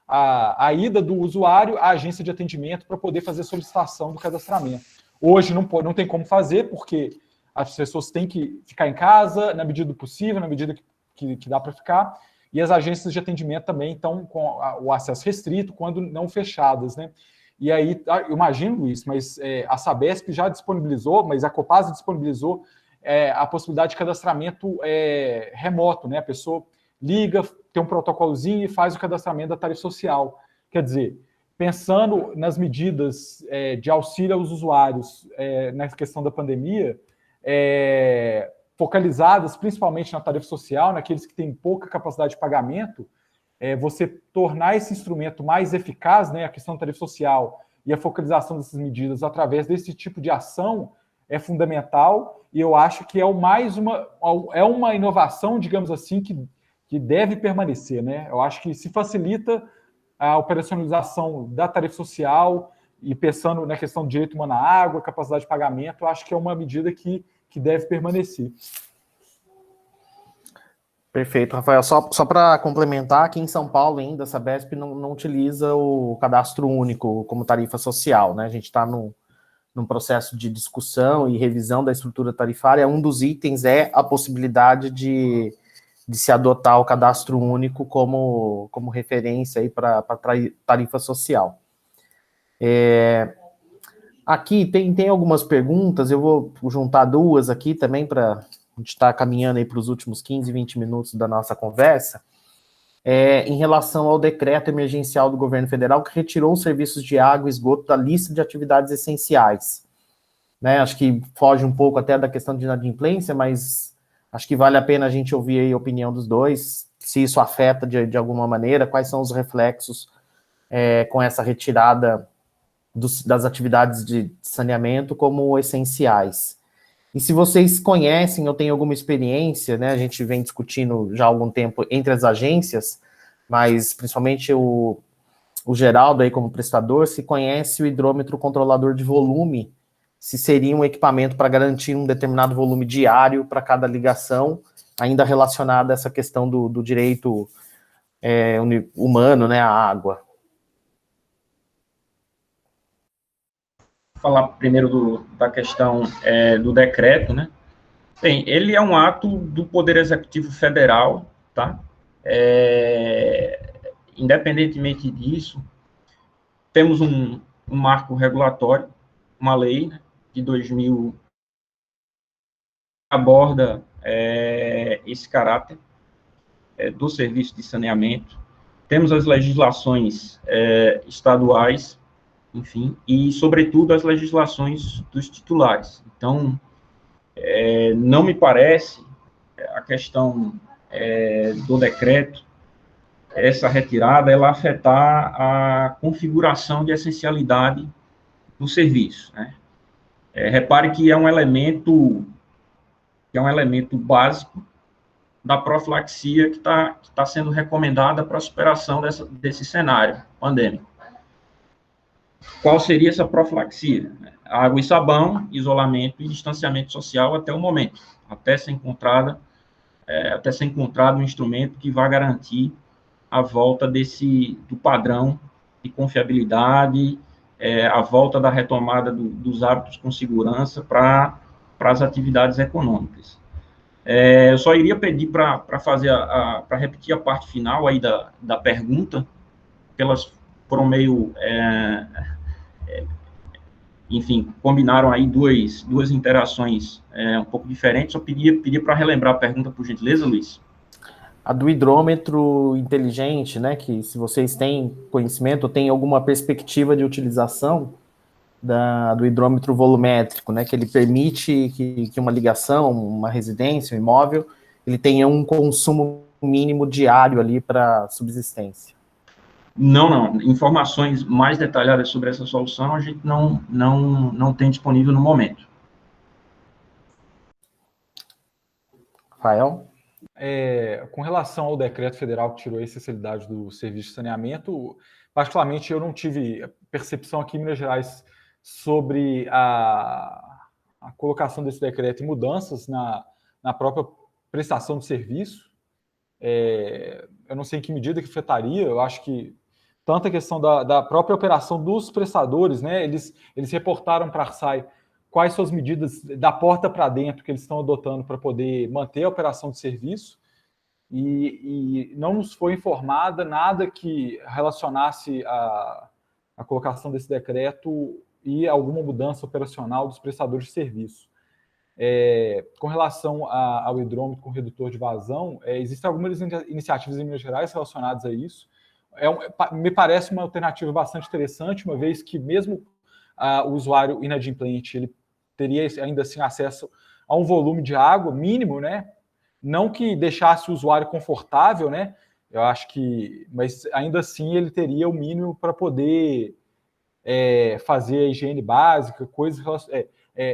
a ida do usuário à agência de atendimento para poder fazer a solicitação do cadastramento. Hoje não tem como fazer, porque as pessoas têm que ficar em casa na medida do possível, na medida que dá para ficar, e as agências de atendimento também estão com o acesso restrito, quando não fechadas, né? E aí, eu imagino isso, mas a Sabesp já disponibilizou, mas a Copasa disponibilizou a possibilidade de cadastramento remoto, né? A pessoa liga, tem um protocolozinho e faz o cadastramento da tarifa social. Quer dizer, pensando nas medidas de auxílio aos usuários na questão da pandemia, focalizadas principalmente na tarifa social, naqueles que têm pouca capacidade de pagamento, você tornar esse instrumento mais eficaz, né, a questão da tarifa social e a focalização dessas medidas através desse tipo de ação é fundamental, e eu acho que é uma inovação, digamos assim, que deve permanecer, né? Eu acho que se facilita a operacionalização da tarifa social e pensando na questão do direito humano à água, capacidade de pagamento, eu acho que é uma medida que deve permanecer. Perfeito, Rafael. Só para complementar, aqui em São Paulo ainda a Sabesp não utiliza o cadastro único como tarifa social, né? A gente está num processo de discussão e revisão da estrutura tarifária. Um dos itens é a possibilidade de se adotar o cadastro único como referência para tarifa social. Aqui tem algumas perguntas, eu vou juntar duas aqui também para a gente estar caminhando aí para os últimos 15, 20 minutos da nossa conversa, em relação ao decreto emergencial do governo federal que retirou os serviços de água e esgoto da lista de atividades essenciais. Né, acho que foge um pouco até da questão de inadimplência, mas acho que vale a pena a gente ouvir aí a opinião dos dois, se isso afeta de alguma maneira, quais são os reflexos com essa retirada das atividades de saneamento como essenciais. E se vocês conhecem ou têm alguma experiência, né, a gente vem discutindo já há algum tempo entre as agências, mas principalmente o Geraldo aí como prestador, se conhece o hidrômetro controlador de volume, se seria um equipamento para garantir um determinado volume diário para cada ligação, ainda relacionada a essa questão do direito humano, né, à água. Falar primeiro da questão do decreto, né? Bem, ele é um ato do Poder Executivo Federal, tá? Independentemente disso, temos um marco regulatório, uma lei, né, de 2000 aborda esse caráter do serviço de saneamento. Temos as legislações estaduais, enfim, e, sobretudo, as legislações dos titulares. Então, não me parece a questão do decreto, essa retirada, ela afetar a configuração de essencialidade do serviço, né? Repare que é um elemento básico da profilaxia que tá sendo recomendada para a superação desse cenário pandêmico. Qual seria essa profilaxia? Água e sabão, isolamento e distanciamento social até o momento, até ser encontrado um instrumento que vá garantir a volta do padrão de confiabilidade, a volta da retomada dos hábitos com segurança para as atividades econômicas. Eu só iria pedir para repetir a parte final aí da pergunta, que elas foram meio enfim, combinaram aí duas interações um pouco diferentes. Só pedir para relembrar a pergunta, por gentileza, Luiz. A do hidrômetro inteligente, né, que se vocês têm conhecimento, tem alguma perspectiva de utilização do hidrômetro volumétrico, né, que ele permite que uma ligação, uma residência, um imóvel, ele tenha um consumo mínimo diário ali para subsistência. Não. Informações mais detalhadas sobre essa solução a gente não tem disponível no momento. Rafael? Com relação ao decreto federal que tirou a essencialidade do serviço de saneamento, particularmente eu não tive percepção aqui em Minas Gerais sobre a colocação desse decreto e mudanças na própria prestação de serviço. Eu não sei em que medida que afetaria, eu acho que tanto a questão da própria operação dos prestadores, né? Eles reportaram para a Arsai quais são as medidas da porta para dentro que eles estão adotando para poder manter a operação de serviço, e não nos foi informada nada que relacionasse a colocação desse decreto e alguma mudança operacional dos prestadores de serviço. Com relação ao hidrômetro com redutor de vazão, existem algumas iniciativas em Minas Gerais relacionadas a isso. Me parece uma alternativa bastante interessante, uma vez que mesmo o usuário inadimplente ele teria ainda assim acesso a um volume de água mínimo, né? Não que deixasse o usuário confortável, né? Eu acho que, mas ainda assim ele teria o mínimo para poder fazer a higiene básica,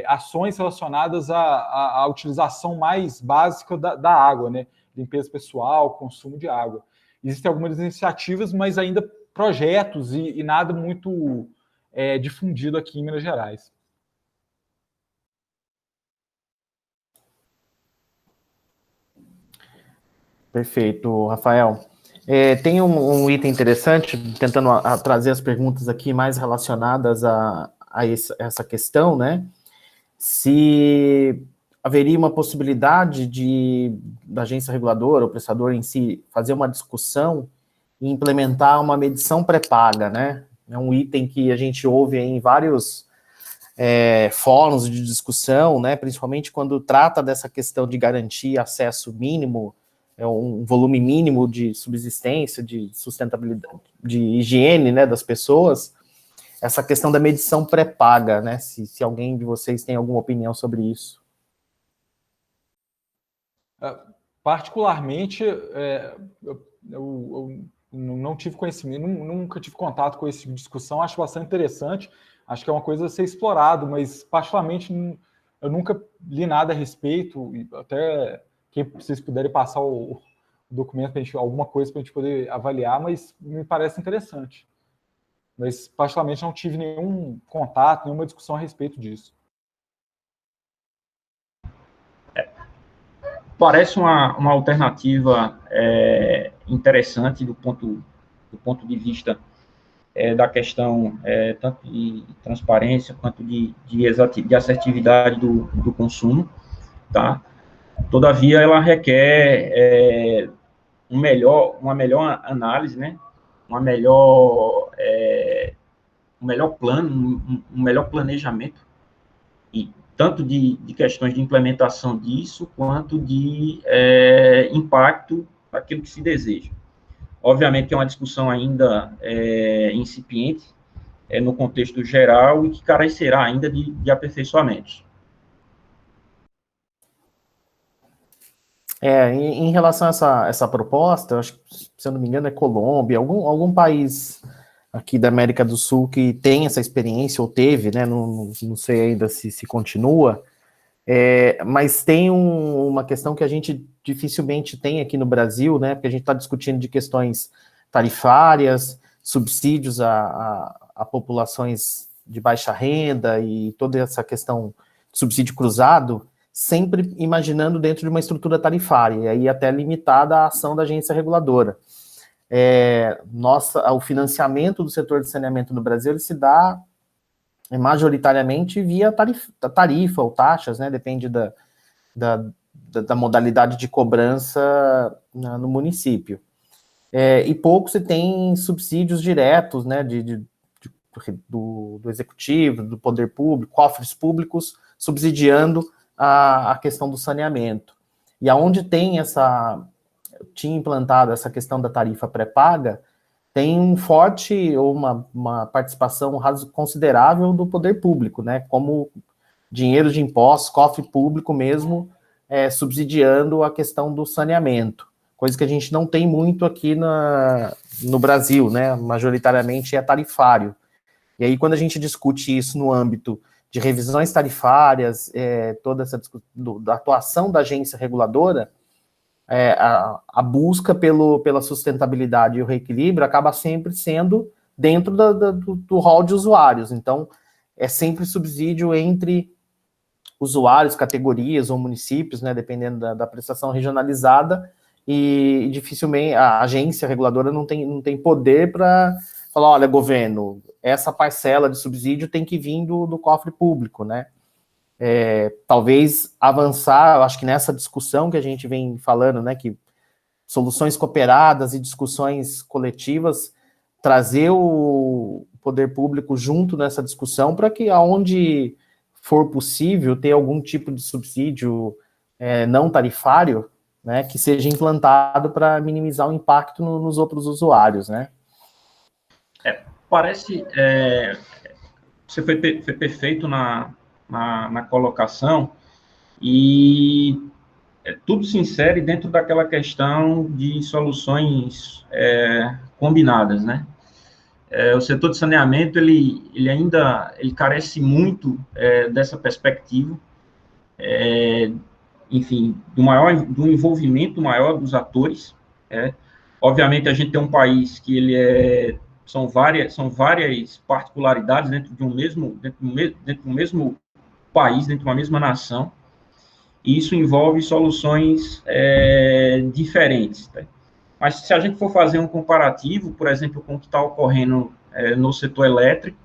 ações relacionadas à utilização mais básica da água, né? Limpeza pessoal, consumo de água. Existem algumas iniciativas, mas ainda projetos e nada muito difundido aqui em Minas Gerais. Perfeito, Rafael. Tem um item interessante, tentando trazer as perguntas aqui mais relacionadas a essa questão, né? Se haveria uma possibilidade da agência reguladora, o prestador em si, fazer uma discussão e implementar uma medição pré-paga, né? É um item que a gente ouve em vários fóruns de discussão, né? Principalmente quando trata dessa questão de garantir acesso mínimo, um volume mínimo de subsistência, de sustentabilidade, de higiene, né, das pessoas. Essa questão da medição pré-paga, né? Se alguém de vocês tem alguma opinião sobre isso. Particularmente, eu não tive conhecimento, nunca tive contato com esse tipo de discussão, acho bastante interessante, acho que é uma coisa a ser explorado, mas particularmente eu nunca li nada a respeito, e até que vocês puderem passar o documento para a gente, alguma coisa para a gente poder avaliar, mas me parece interessante. Mas, particularmente, não tive nenhum contato, nenhuma discussão a respeito disso. Parece uma alternativa interessante do ponto de vista da questão tanto de transparência quanto de assertividade do consumo, tá? Todavia, ela requer uma melhor análise, né? Um melhor plano, um melhor planejamento, e tanto de questões de implementação disso, quanto de impacto daquilo que se deseja. Obviamente que é uma discussão ainda incipiente, no contexto geral, e que carecerá ainda de aperfeiçoamentos. Em relação a essa proposta, eu acho que, se eu não me engano, é Colômbia, algum país aqui da América do Sul que tem essa experiência, ou teve, né? Não sei ainda se continua, mas tem uma questão que a gente dificilmente tem aqui no Brasil, né? Porque a gente está discutindo de questões tarifárias, subsídios a populações de baixa renda e toda essa questão de subsídio cruzado, sempre imaginando dentro de uma estrutura tarifária, e aí até limitada à ação da agência reguladora. O financiamento do setor de saneamento no Brasil ele se dá majoritariamente via tarifa ou taxas, né? Depende da modalidade de cobrança no município. E pouco se tem subsídios diretos, né? do executivo, do poder público, cofres públicos, subsidiando a questão do saneamento. E aonde tinha implantado essa questão da tarifa pré-paga, tem um forte, ou uma participação considerável do poder público, né, como dinheiro de impostos, cofre público mesmo, subsidiando a questão do saneamento, coisa que a gente não tem muito aqui no Brasil, né, majoritariamente é tarifário. E aí, quando a gente discute isso no âmbito de revisões tarifárias, toda essa da atuação da agência reguladora, a busca pela sustentabilidade e o reequilíbrio acaba sempre sendo dentro do rol de usuários. Então, é sempre subsídio entre usuários, categorias ou municípios, né, dependendo da prestação regionalizada, e dificilmente a agência reguladora não tem poder para falar, olha, governo, essa parcela de subsídio tem que vir do cofre público, né? Talvez avançar, eu acho que nessa discussão que a gente vem falando, né, que soluções cooperadas e discussões coletivas, trazer o poder público junto nessa discussão para que, aonde for possível, ter algum tipo de subsídio não tarifário, né, que seja implantado para minimizar o impacto nos outros usuários, né? Parece, você foi perfeito na colocação, e tudo se insere dentro daquela questão de soluções combinadas, né? O setor de saneamento, ele ainda carece muito dessa perspectiva, enfim, do envolvimento maior dos atores. Obviamente, a gente tem um país que são várias particularidades dentro do mesmo país, dentro de uma mesma nação, e isso envolve soluções diferentes. Tá? Mas se a gente for fazer um comparativo, por exemplo, com o que está ocorrendo no setor elétrico,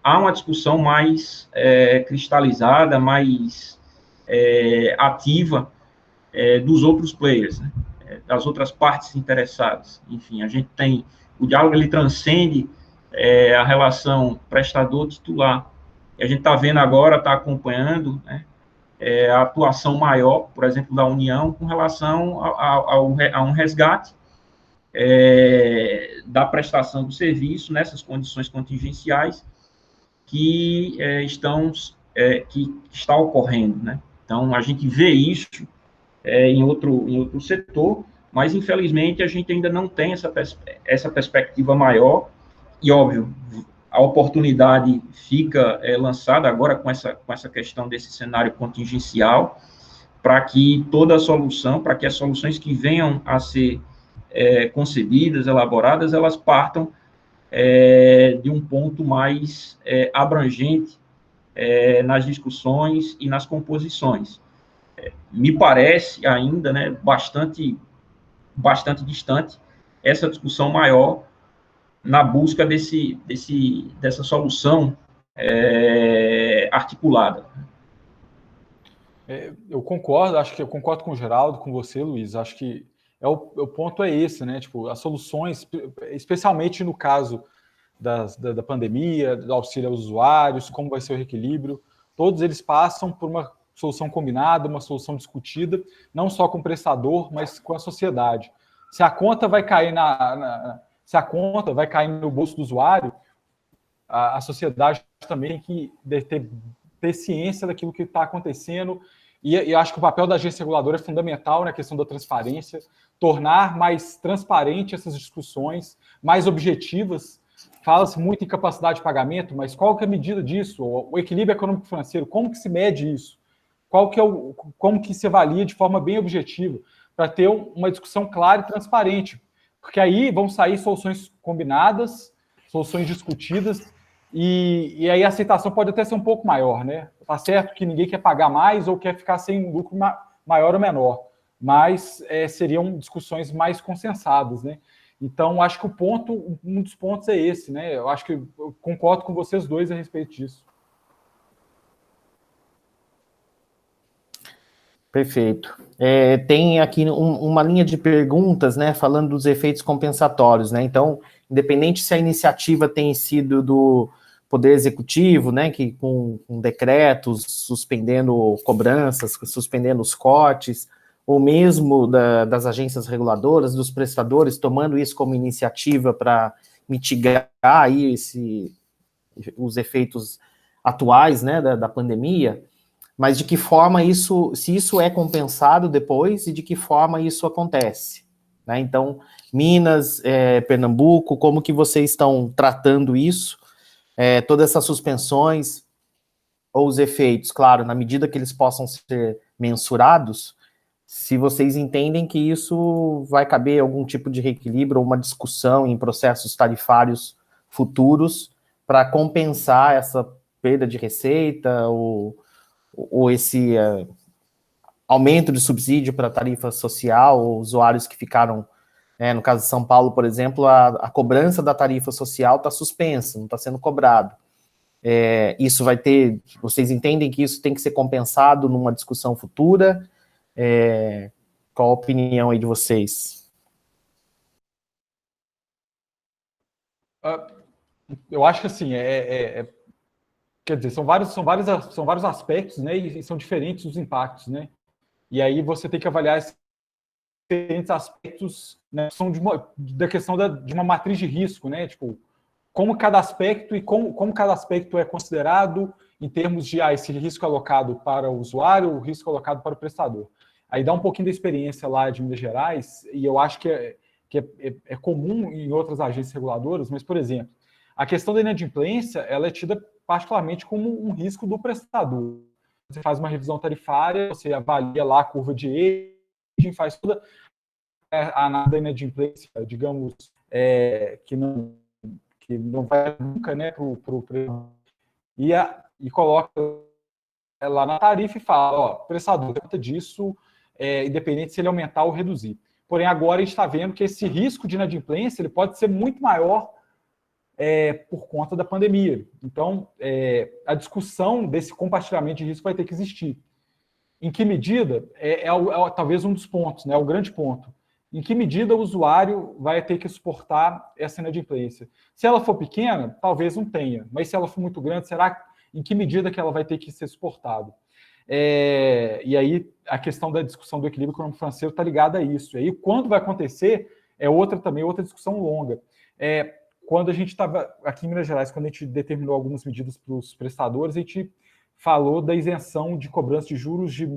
há uma discussão mais cristalizada, mais ativa dos outros players, né? Das outras partes interessadas. Enfim, a gente tem o diálogo, ele transcende a relação prestador-titular. E a gente está vendo agora, está acompanhando, né, a atuação maior, por exemplo, da União com relação a um resgate da prestação do serviço nessas condições contingenciais que está ocorrendo, né? Então, a gente vê isso em outro setor, mas, infelizmente, a gente ainda não tem essa perspectiva maior, e, óbvio, a oportunidade fica lançada agora com essa questão desse cenário contingencial, para que as soluções que venham a ser concebidas, elaboradas, elas partam de um ponto mais abrangente nas discussões e nas composições. Me parece ainda, né, bastante distante essa discussão maior na busca dessa solução articulada. Eu concordo, acho que eu concordo com o Geraldo, com você, Luiz. Acho que o ponto é esse, né? Tipo, as soluções, especialmente no caso da pandemia, do auxílio aos usuários, como vai ser o reequilíbrio, todos eles passam por uma solução combinada, uma solução discutida, não só com o prestador, mas com a sociedade. Se a conta vai cair no bolso do usuário, a sociedade também tem que ter ciência daquilo que está acontecendo, e acho que o papel da agência reguladora é fundamental na questão da transparência, tornar mais transparente essas discussões, mais objetivas. Fala-se muito em capacidade de pagamento, mas qual que é a medida disso? O equilíbrio econômico-financeiro, como que se mede isso? Como que se avalia de forma bem objetiva, para ter uma discussão clara e transparente? Porque aí vão sair soluções combinadas, soluções discutidas, e aí a aceitação pode até ser um pouco maior, né? Tá certo que ninguém quer pagar mais ou quer ficar sem um lucro maior ou menor, mas seriam discussões mais consensadas, né? Então, acho que um dos pontos é esse, né? Eu acho que eu concordo com vocês dois a respeito disso. Perfeito. Tem aqui uma linha de perguntas, né, falando dos efeitos compensatórios, né? Então, independente se a iniciativa tem sido do Poder Executivo, né, que com decretos suspendendo cobranças, suspendendo os cortes, ou mesmo das agências reguladoras, dos prestadores, tomando isso como iniciativa para mitigar aí os efeitos atuais, né, da pandemia, mas de que forma isso, se isso é compensado depois e de que forma isso acontece, né? Então, Minas, Pernambuco, como que vocês estão tratando isso? Todas essas suspensões ou os efeitos, claro, na medida que eles possam ser mensurados, se vocês entendem que isso vai caber algum tipo de reequilíbrio ou uma discussão em processos tarifários futuros para compensar essa perda de receita ou esse aumento de subsídio para a tarifa social, ou usuários que ficaram, no caso de São Paulo, por exemplo, a cobrança da tarifa social está suspensa, não está sendo cobrado. Isso vai ter, vocês entendem que isso tem que ser compensado numa discussão futura? Qual a opinião aí de vocês? Eu acho que assim, quer dizer, são vários aspectos, né, e são diferentes os impactos, né, e aí você tem que avaliar esses diferentes aspectos, né, são da questão de uma matriz de risco, né, tipo, como cada aspecto e como cada aspecto é considerado em termos de esse risco alocado para o usuário, o risco alocado para o prestador. Aí dá um pouquinho da experiência lá de Minas Gerais, e eu acho que é comum em outras agências reguladoras, mas, por exemplo, a questão da inadimplência, ela é tida particularmente como um risco do prestador. Você faz uma revisão tarifária, você avalia lá a curva de aging, faz toda a análise da inadimplência, digamos, que não vai nunca, né, e coloca lá na tarifa e fala, ó, prestador, conta disso, independente se ele aumentar ou reduzir. Porém, agora a gente está vendo que esse risco de inadimplência ele pode ser muito maior por conta da pandemia. Então, a discussão desse compartilhamento de risco vai ter que existir. Em que medida? Talvez um dos pontos, né, o grande ponto. Em que medida o usuário vai ter que suportar essa inadimplência? Se ela for pequena, talvez não tenha. Mas se ela for muito grande, será em que medida que ela vai ter que ser suportada? E aí a questão da discussão do equilíbrio econômico-financeiro está ligada a isso. E aí quando vai acontecer é outra discussão longa. Quando a gente estava aqui em Minas Gerais, quando a gente determinou algumas medidas para os prestadores, a gente falou da isenção de cobrança de juros, de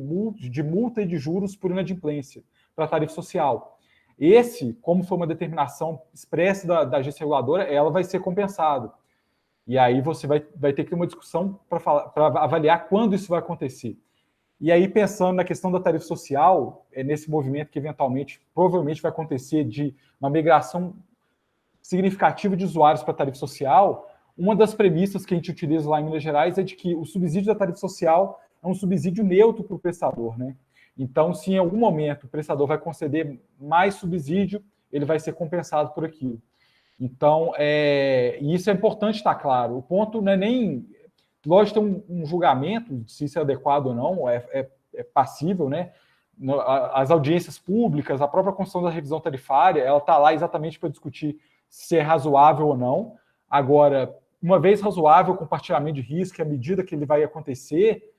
multa e de juros por inadimplência para a tarifa social. Como foi uma determinação expressa da agência reguladora, ela vai ser compensada. E aí você vai ter que ter uma discussão para avaliar quando isso vai acontecer. E aí, pensando na questão da tarifa social, nesse movimento que eventualmente, provavelmente vai acontecer de uma migração significativa de usuários para a tarifa social, uma das premissas que a gente utiliza lá em Minas Gerais é de que o subsídio da tarifa social é um subsídio neutro para o prestador, né? Então, se em algum momento o prestador vai conceder mais subsídio, ele vai ser compensado por aquilo. Então, e isso é importante estar claro. O ponto não é nem... Lógico, tem um julgamento, se isso é adequado ou não, é passível, né? As audiências públicas, a própria construção da revisão tarifária, ela está lá exatamente para discutir se é razoável ou não. Agora, uma vez razoável o compartilhamento de risco, à medida que ele vai acontecer,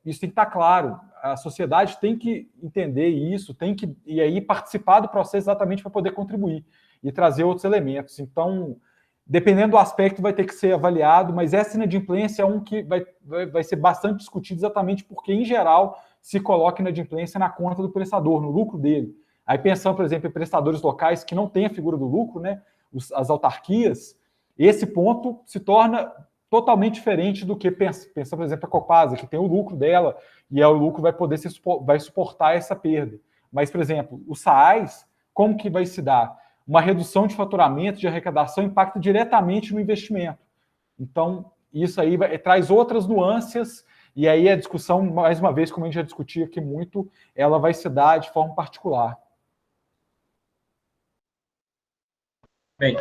isso tem que estar claro. A sociedade tem que entender isso, e aí participar do processo exatamente para poder contribuir e trazer outros elementos. Então, dependendo do aspecto, vai ter que ser avaliado, mas essa inadimplência é um que vai ser bastante discutido exatamente porque, em geral, se coloca inadimplência na conta do prestador, no lucro dele. Aí pensando, por exemplo, em prestadores locais que não têm a figura do lucro, né, as autarquias, esse ponto se torna totalmente diferente do que pensa, por exemplo, a Copasa, que tem o lucro dela, e o lucro vai suportar essa perda. Mas, por exemplo, o SAAS, como que vai se dar? Uma redução de faturamento, de arrecadação, impacta diretamente no investimento. Então, isso aí traz outras nuances, e aí a discussão, mais uma vez, como a gente já discutiu aqui muito, ela vai se dar de forma particular. Bem,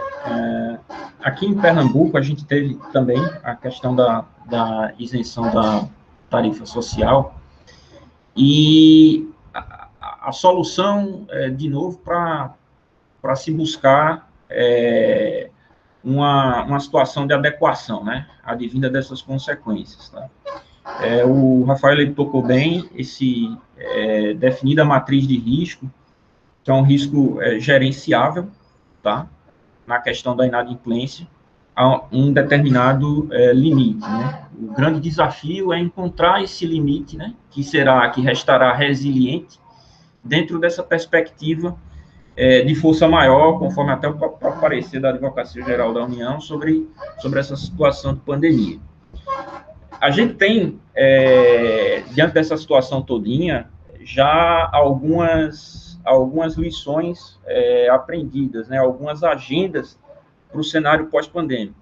aqui em Pernambuco, a gente teve também a questão da isenção da tarifa social, e a solução, de novo, para se buscar uma situação de adequação, né, advinda dessas consequências, tá? O Rafael ele tocou bem, definida a matriz de risco, que é um risco gerenciável, tá, na questão da inadimplência, a um determinado limite, né? O grande desafio é encontrar esse limite, né, que restará resiliente dentro dessa perspectiva de força maior, conforme até o próprio parecer da Advocacia Geral da União sobre essa situação de pandemia. A gente tem, diante dessa situação todinha, já algumas lições aprendidas, né, algumas agendas para o cenário pós-pandêmico.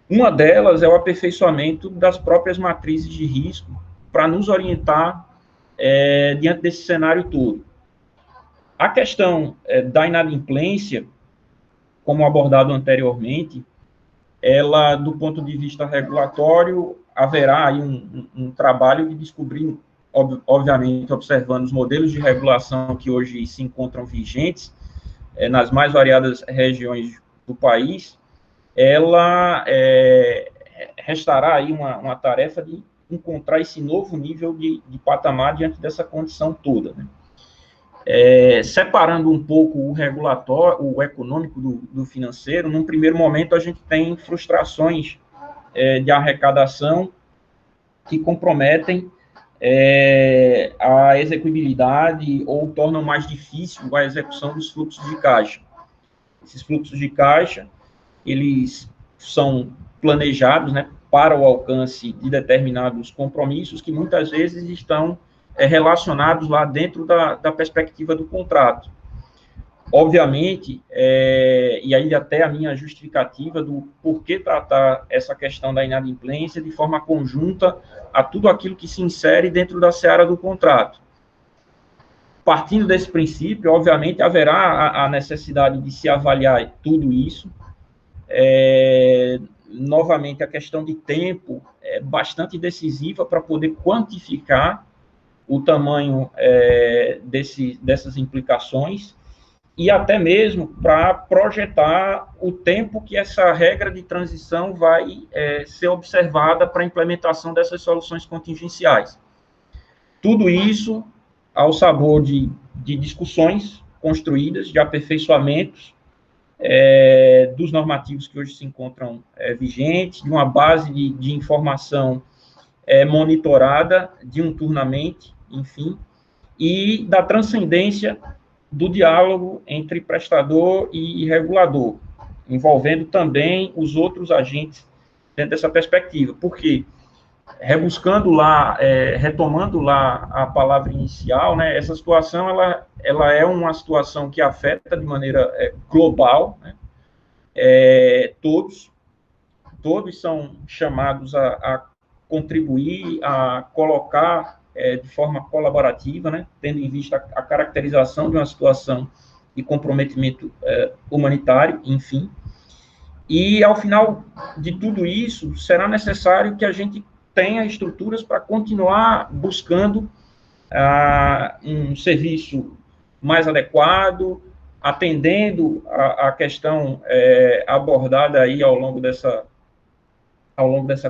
Uma delas é o aperfeiçoamento das próprias matrizes de risco para nos orientar diante desse cenário todo. A questão da inadimplência, como abordado anteriormente, ela, do ponto de vista regulatório, haverá aí um trabalho de descobrir, obviamente, observando os modelos de regulação que hoje se encontram vigentes nas mais variadas regiões do país, ela restará aí uma tarefa de encontrar esse novo nível de patamar diante dessa condição toda, né? Separando um pouco o regulatório, o econômico do financeiro, num primeiro momento a gente tem frustrações de arrecadação que comprometem a execuibilidade ou tornam mais difícil a execução dos fluxos de caixa. Esses fluxos de caixa, eles são planejados, né, para o alcance de determinados compromissos que muitas vezes estão relacionados lá dentro da perspectiva do contrato. Obviamente, e aí até a minha justificativa do porquê tratar essa questão da inadimplência de forma conjunta a tudo aquilo que se insere dentro da seara do contrato. Partindo desse princípio, obviamente, haverá a necessidade de se avaliar tudo isso. Novamente, a questão de tempo é bastante decisiva para poder quantificar o tamanho dessas implicações e até mesmo para projetar o tempo que essa regra de transição vai ser observada para a implementação dessas soluções contingenciais. Tudo isso ao sabor de discussões construídas, de aperfeiçoamentos dos normativos que hoje se encontram vigentes, de uma base de informação monitorada diuturnamente, enfim, e da transcendência do diálogo entre prestador e regulador, envolvendo também os outros agentes dentro dessa perspectiva, porque, rebuscando lá, retomando lá a palavra inicial, né, essa situação, ela é uma situação que afeta de maneira global, né, todos são chamados a contribuir, a colocar de forma colaborativa, né, tendo em vista a caracterização de uma situação de comprometimento humanitário, enfim. E, ao final de tudo isso, será necessário que a gente tenha estruturas para continuar buscando um serviço mais adequado, atendendo a questão abordada aí ao longo dessa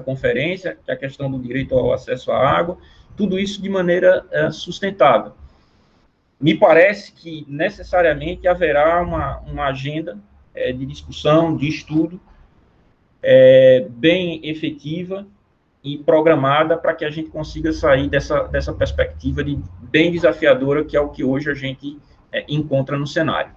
conferência, que é a questão do direito ao acesso à água, tudo isso de maneira sustentável. Me parece que, necessariamente, haverá uma agenda de discussão, de estudo, bem efetiva e programada para que a gente consiga sair dessa perspectiva bem desafiadora, que é o que hoje a gente encontra no cenário.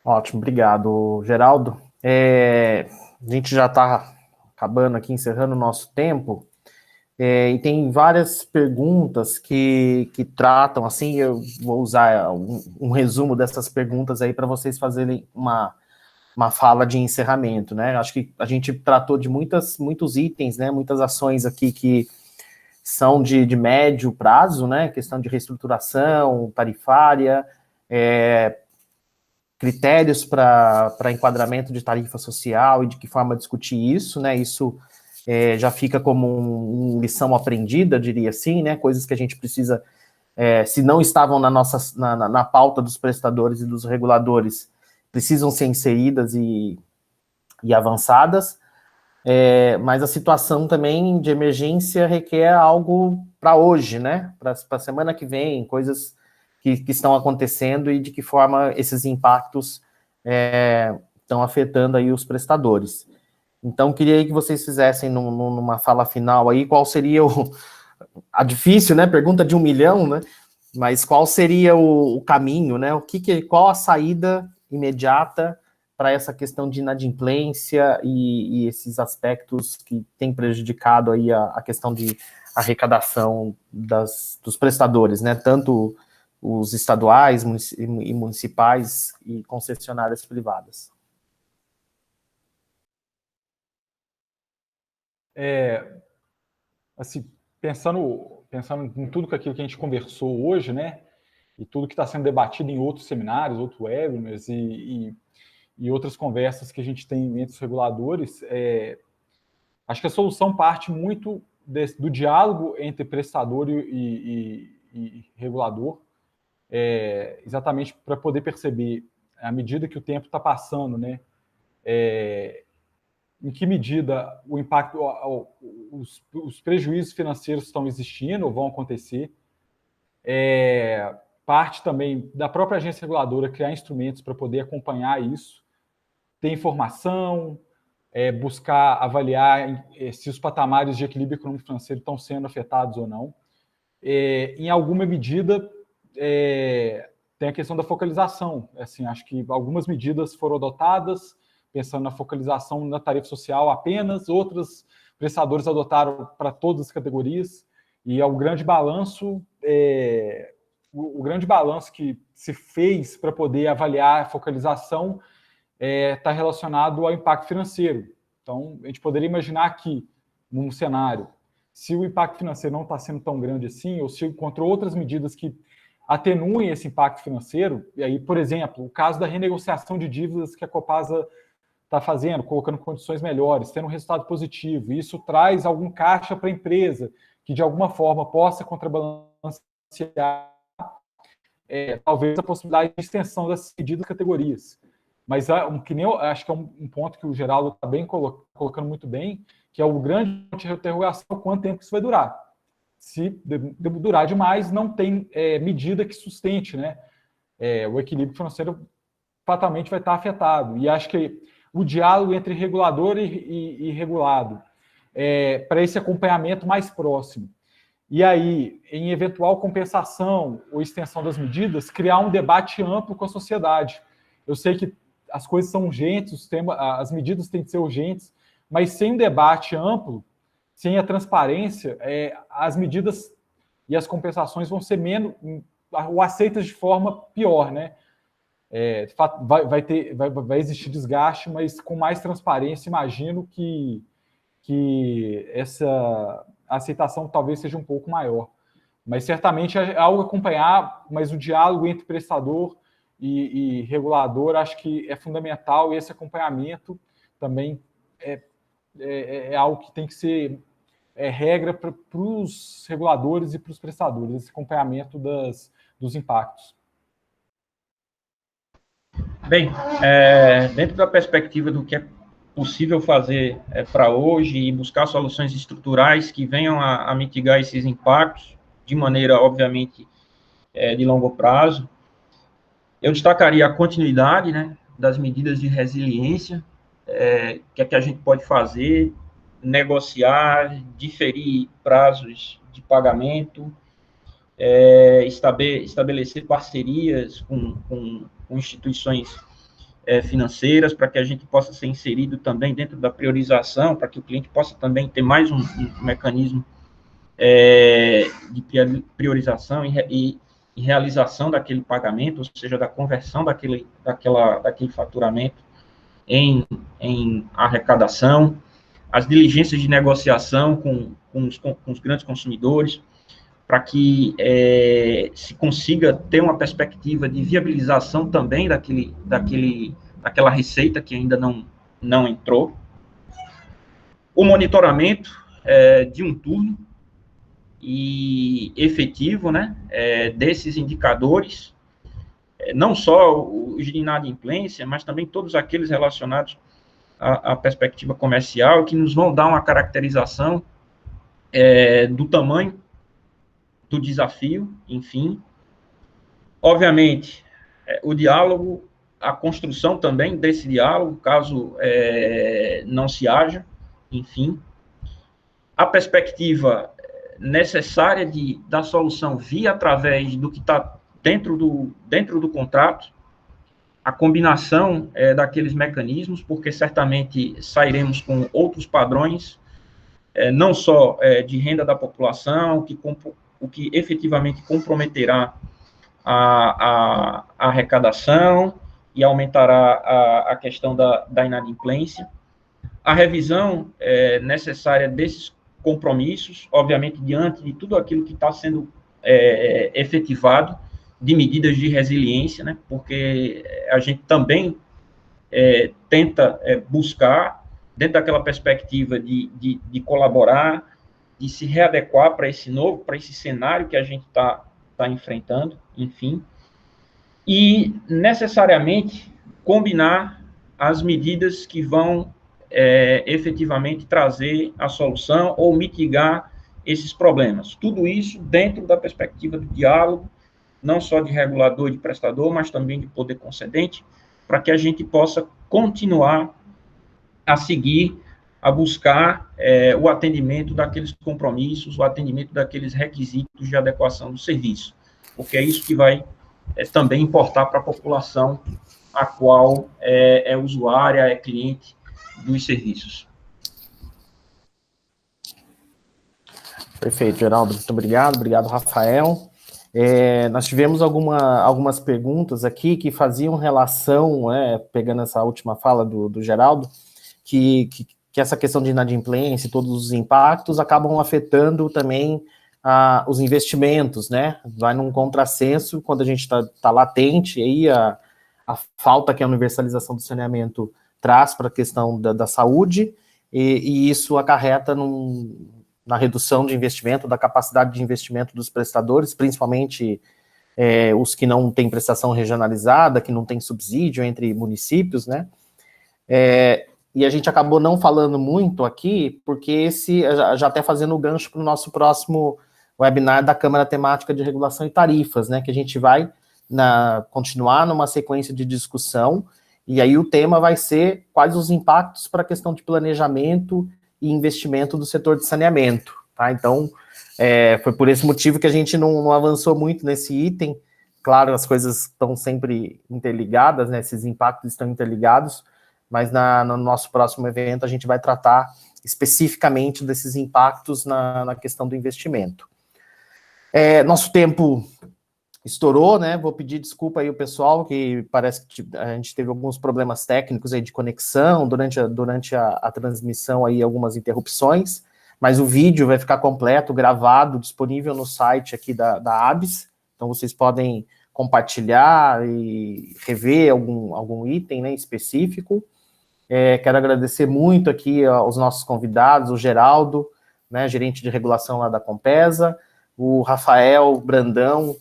Ótimo, obrigado, Geraldo. A gente já está acabando aqui, encerrando o nosso tempo, e tem várias perguntas que tratam, assim, eu vou usar um resumo dessas perguntas aí para vocês fazerem uma fala de encerramento, né? Acho que a gente tratou de muitos itens, né? Muitas ações aqui que são de médio prazo, né? Questão de reestruturação tarifária, critérios para enquadramento de tarifa social e de que forma discutir isso, né? Isso já fica como uma lição aprendida, diria assim, né? Coisas que a gente precisa se não estavam na pauta dos prestadores e dos reguladores, precisam ser inseridas e avançadas, mas a situação também de emergência requer algo para hoje, né? Para a semana que vem, coisas que estão acontecendo e de que forma esses impactos estão afetando aí os prestadores. Então, queria aí que vocês fizessem numa fala final aí, qual seria a difícil, né? Pergunta de 1 milhão, né? Mas qual seria o caminho, né? Qual a saída imediata para essa questão de inadimplência e esses aspectos que têm prejudicado aí a questão de arrecadação dos prestadores, né? Tanto os estaduais e municipais e concessionárias privadas. Assim, pensando em tudo aquilo que a gente conversou hoje, né, e tudo que está sendo debatido em outros seminários, outros webinars e outras conversas que a gente tem entre os reguladores, acho que a solução parte muito do diálogo entre prestador e regulador, exatamente para poder perceber, à medida que o tempo está passando, né, em que medida o impacto, os prejuízos financeiros estão existindo ou vão acontecer. Parte também da própria agência reguladora criar instrumentos para poder acompanhar isso, ter informação, buscar avaliar se os patamares de equilíbrio econômico financeiro estão sendo afetados ou não. Em alguma medida, tem a questão da focalização. Assim, acho que algumas medidas foram adotadas pensando na focalização na tarifa social apenas, outros prestadores adotaram para todas as categorias, e o grande balanço que se fez para poder avaliar a focalização está relacionado ao impacto financeiro. Então, a gente poderia imaginar que, num cenário, se o impacto financeiro não está sendo tão grande assim, ou se encontrou outras medidas que atenuem esse impacto financeiro, e aí, por exemplo, o caso da renegociação de dívidas que a Copasa está fazendo, colocando condições melhores, tendo um resultado positivo, e isso traz algum caixa para a empresa, que de alguma forma possa contrabalancear talvez a possibilidade de extensão dessas medidas categorias. Mas que nem acho que é um ponto que o Geraldo está bem colocando muito bem, que é o grande ponto de interrogação, quanto tempo isso vai durar. Se durar demais, não tem medida que sustente, né? O equilíbrio financeiro fatalmente vai estar afetado. E acho que o diálogo entre regulador e regulado, para esse acompanhamento mais próximo. E aí, em eventual compensação ou extensão das medidas, criar um debate amplo com a sociedade. Eu sei que as coisas são urgentes, as medidas têm que ser urgentes, mas sem um debate amplo, sem a transparência, as medidas e as compensações vão ser menos, ou aceitas de forma pior, né? De fato, vai existir desgaste, mas com mais transparência, imagino que essa aceitação talvez seja um pouco maior. Mas certamente é algo a acompanhar, mas o diálogo entre prestador e regulador acho que é fundamental, e esse acompanhamento também é algo que tem que ser regra para os reguladores e para os prestadores, esse acompanhamento dos impactos. Bem, dentro da perspectiva do que é possível fazer para hoje e buscar soluções estruturais que venham a mitigar esses impactos de maneira, obviamente, de longo prazo, eu destacaria a continuidade, né, das medidas de resiliência, que é que a gente pode fazer, negociar, diferir prazos de pagamento, estabelecer parcerias com instituições financeiras, para que a gente possa ser inserido também dentro da priorização, para que o cliente possa também ter mais um mecanismo de priorização e realização daquele pagamento, ou seja, da conversão daquele faturamento em arrecadação, as diligências de negociação com os grandes consumidores, para que se consiga ter uma perspectiva de viabilização também daquela receita que ainda não entrou. O monitoramento de um turno, e efetivo, né, desses indicadores, não só os de inadimplência, mas também todos aqueles relacionados à perspectiva comercial, que nos vão dar uma caracterização do tamanho do desafio, enfim. Obviamente, o diálogo, a construção também desse diálogo, caso não se haja, enfim. A perspectiva necessária da solução via através do que está dentro do contrato, a combinação daqueles mecanismos, porque certamente sairemos com outros padrões, não só de renda da população, o que efetivamente comprometerá a arrecadação e aumentará a questão da inadimplência. A revisão necessária desses compromissos, obviamente, diante de tudo aquilo que está sendo efetivado, de medidas de resiliência, né, porque a gente também tenta buscar, dentro daquela perspectiva de colaborar, de se readequar para esse cenário que a gente está enfrentando, enfim, e necessariamente combinar as medidas que vão efetivamente trazer a solução ou mitigar esses problemas. Tudo isso dentro da perspectiva do diálogo, não só de regulador e de prestador, mas também de poder concedente, para que a gente possa continuar a seguir, a buscar o atendimento daqueles compromissos, o atendimento daqueles requisitos de adequação do serviço, porque é isso que vai também importar para a população a qual é usuária, é cliente dos serviços. Perfeito, Geraldo, muito obrigado, Rafael. Nós tivemos algumas perguntas aqui que faziam relação, pegando essa última fala do Geraldo, que essa questão de inadimplência e todos os impactos acabam afetando também os investimentos, né? Vai num contrassenso quando a gente está latente, aí a falta que a universalização do saneamento traz para a questão da saúde, e isso acarreta na redução de investimento, da capacidade de investimento dos prestadores, principalmente os que não têm prestação regionalizada, que não têm subsídio entre municípios, né? E a gente acabou não falando muito aqui, porque esse, já até fazendo o gancho para o nosso próximo webinar da Câmara Temática de Regulação e Tarifas, né, que a gente vai continuar numa sequência de discussão, e aí o tema vai ser quais os impactos para a questão de planejamento e investimento do setor de saneamento, tá? Então, foi por esse motivo que a gente não avançou muito nesse item. Claro, as coisas estão sempre interligadas, né, esses impactos estão interligados, mas no nosso próximo evento a gente vai tratar especificamente desses impactos na questão do investimento. Nosso tempo estourou, né? Vou pedir desculpa aí ao pessoal, que parece que a gente teve alguns problemas técnicos aí de conexão durante a transmissão, aí algumas interrupções, mas o vídeo vai ficar completo, gravado, disponível no site aqui da ABS, então vocês podem compartilhar e rever algum item, né, específico. Quero agradecer muito aqui aos nossos convidados, o Geraldo, né, gerente de regulação lá da Compesa, o Rafael Brandão,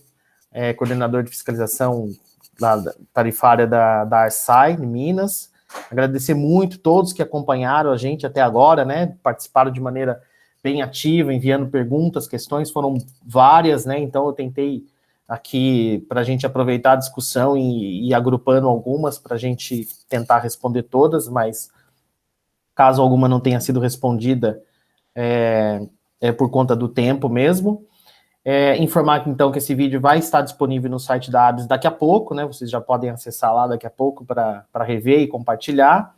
coordenador de fiscalização tarifária da Arsai, em Minas. Agradecer muito todos que acompanharam a gente até agora, né, participaram de maneira bem ativa, enviando perguntas, questões, foram várias, né, então eu tentei aqui para a gente aproveitar a discussão e ir agrupando algumas para a gente tentar responder todas, mas caso alguma não tenha sido respondida, é por conta do tempo mesmo. Informar, então, que esse vídeo vai estar disponível no site da ABS daqui a pouco, né? Vocês já podem acessar lá daqui a pouco para rever e compartilhar.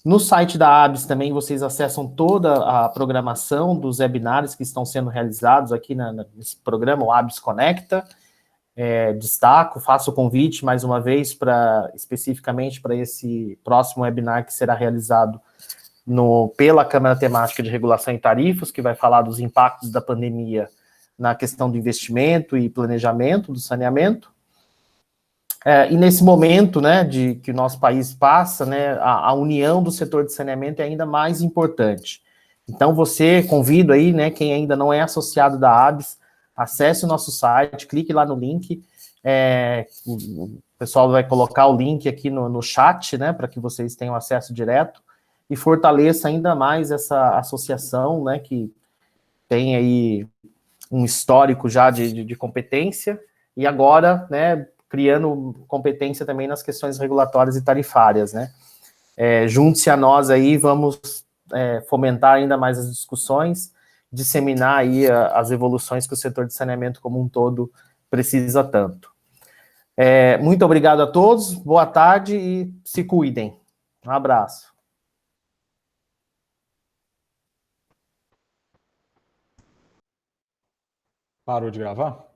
No site da ABS também vocês acessam toda a programação dos webinários que estão sendo realizados aqui nesse programa, o ABS Conecta. Destaco, faço o convite mais uma vez especificamente para esse próximo webinar que será realizado pela Câmara Temática de Regulação e Tarifas, que vai falar dos impactos da pandemia na questão do investimento e planejamento do saneamento. E nesse momento, né, que o nosso país passa, né, a união do setor de saneamento é ainda mais importante. Então, você, convido aí, né, quem ainda não é associado da ABS, acesse o nosso site, clique lá no link, o pessoal vai colocar o link aqui no chat, né, para que vocês tenham acesso direto, e fortaleça ainda mais essa associação, né, que tem aí um histórico já de competência, e agora, né, criando competência também nas questões regulatórias e tarifárias, né. Junte-se a nós aí, vamos fomentar ainda mais as discussões, disseminar aí as evoluções que o setor de saneamento como um todo precisa tanto. Muito obrigado a todos, boa tarde e se cuidem. Um abraço. Parou de gravar?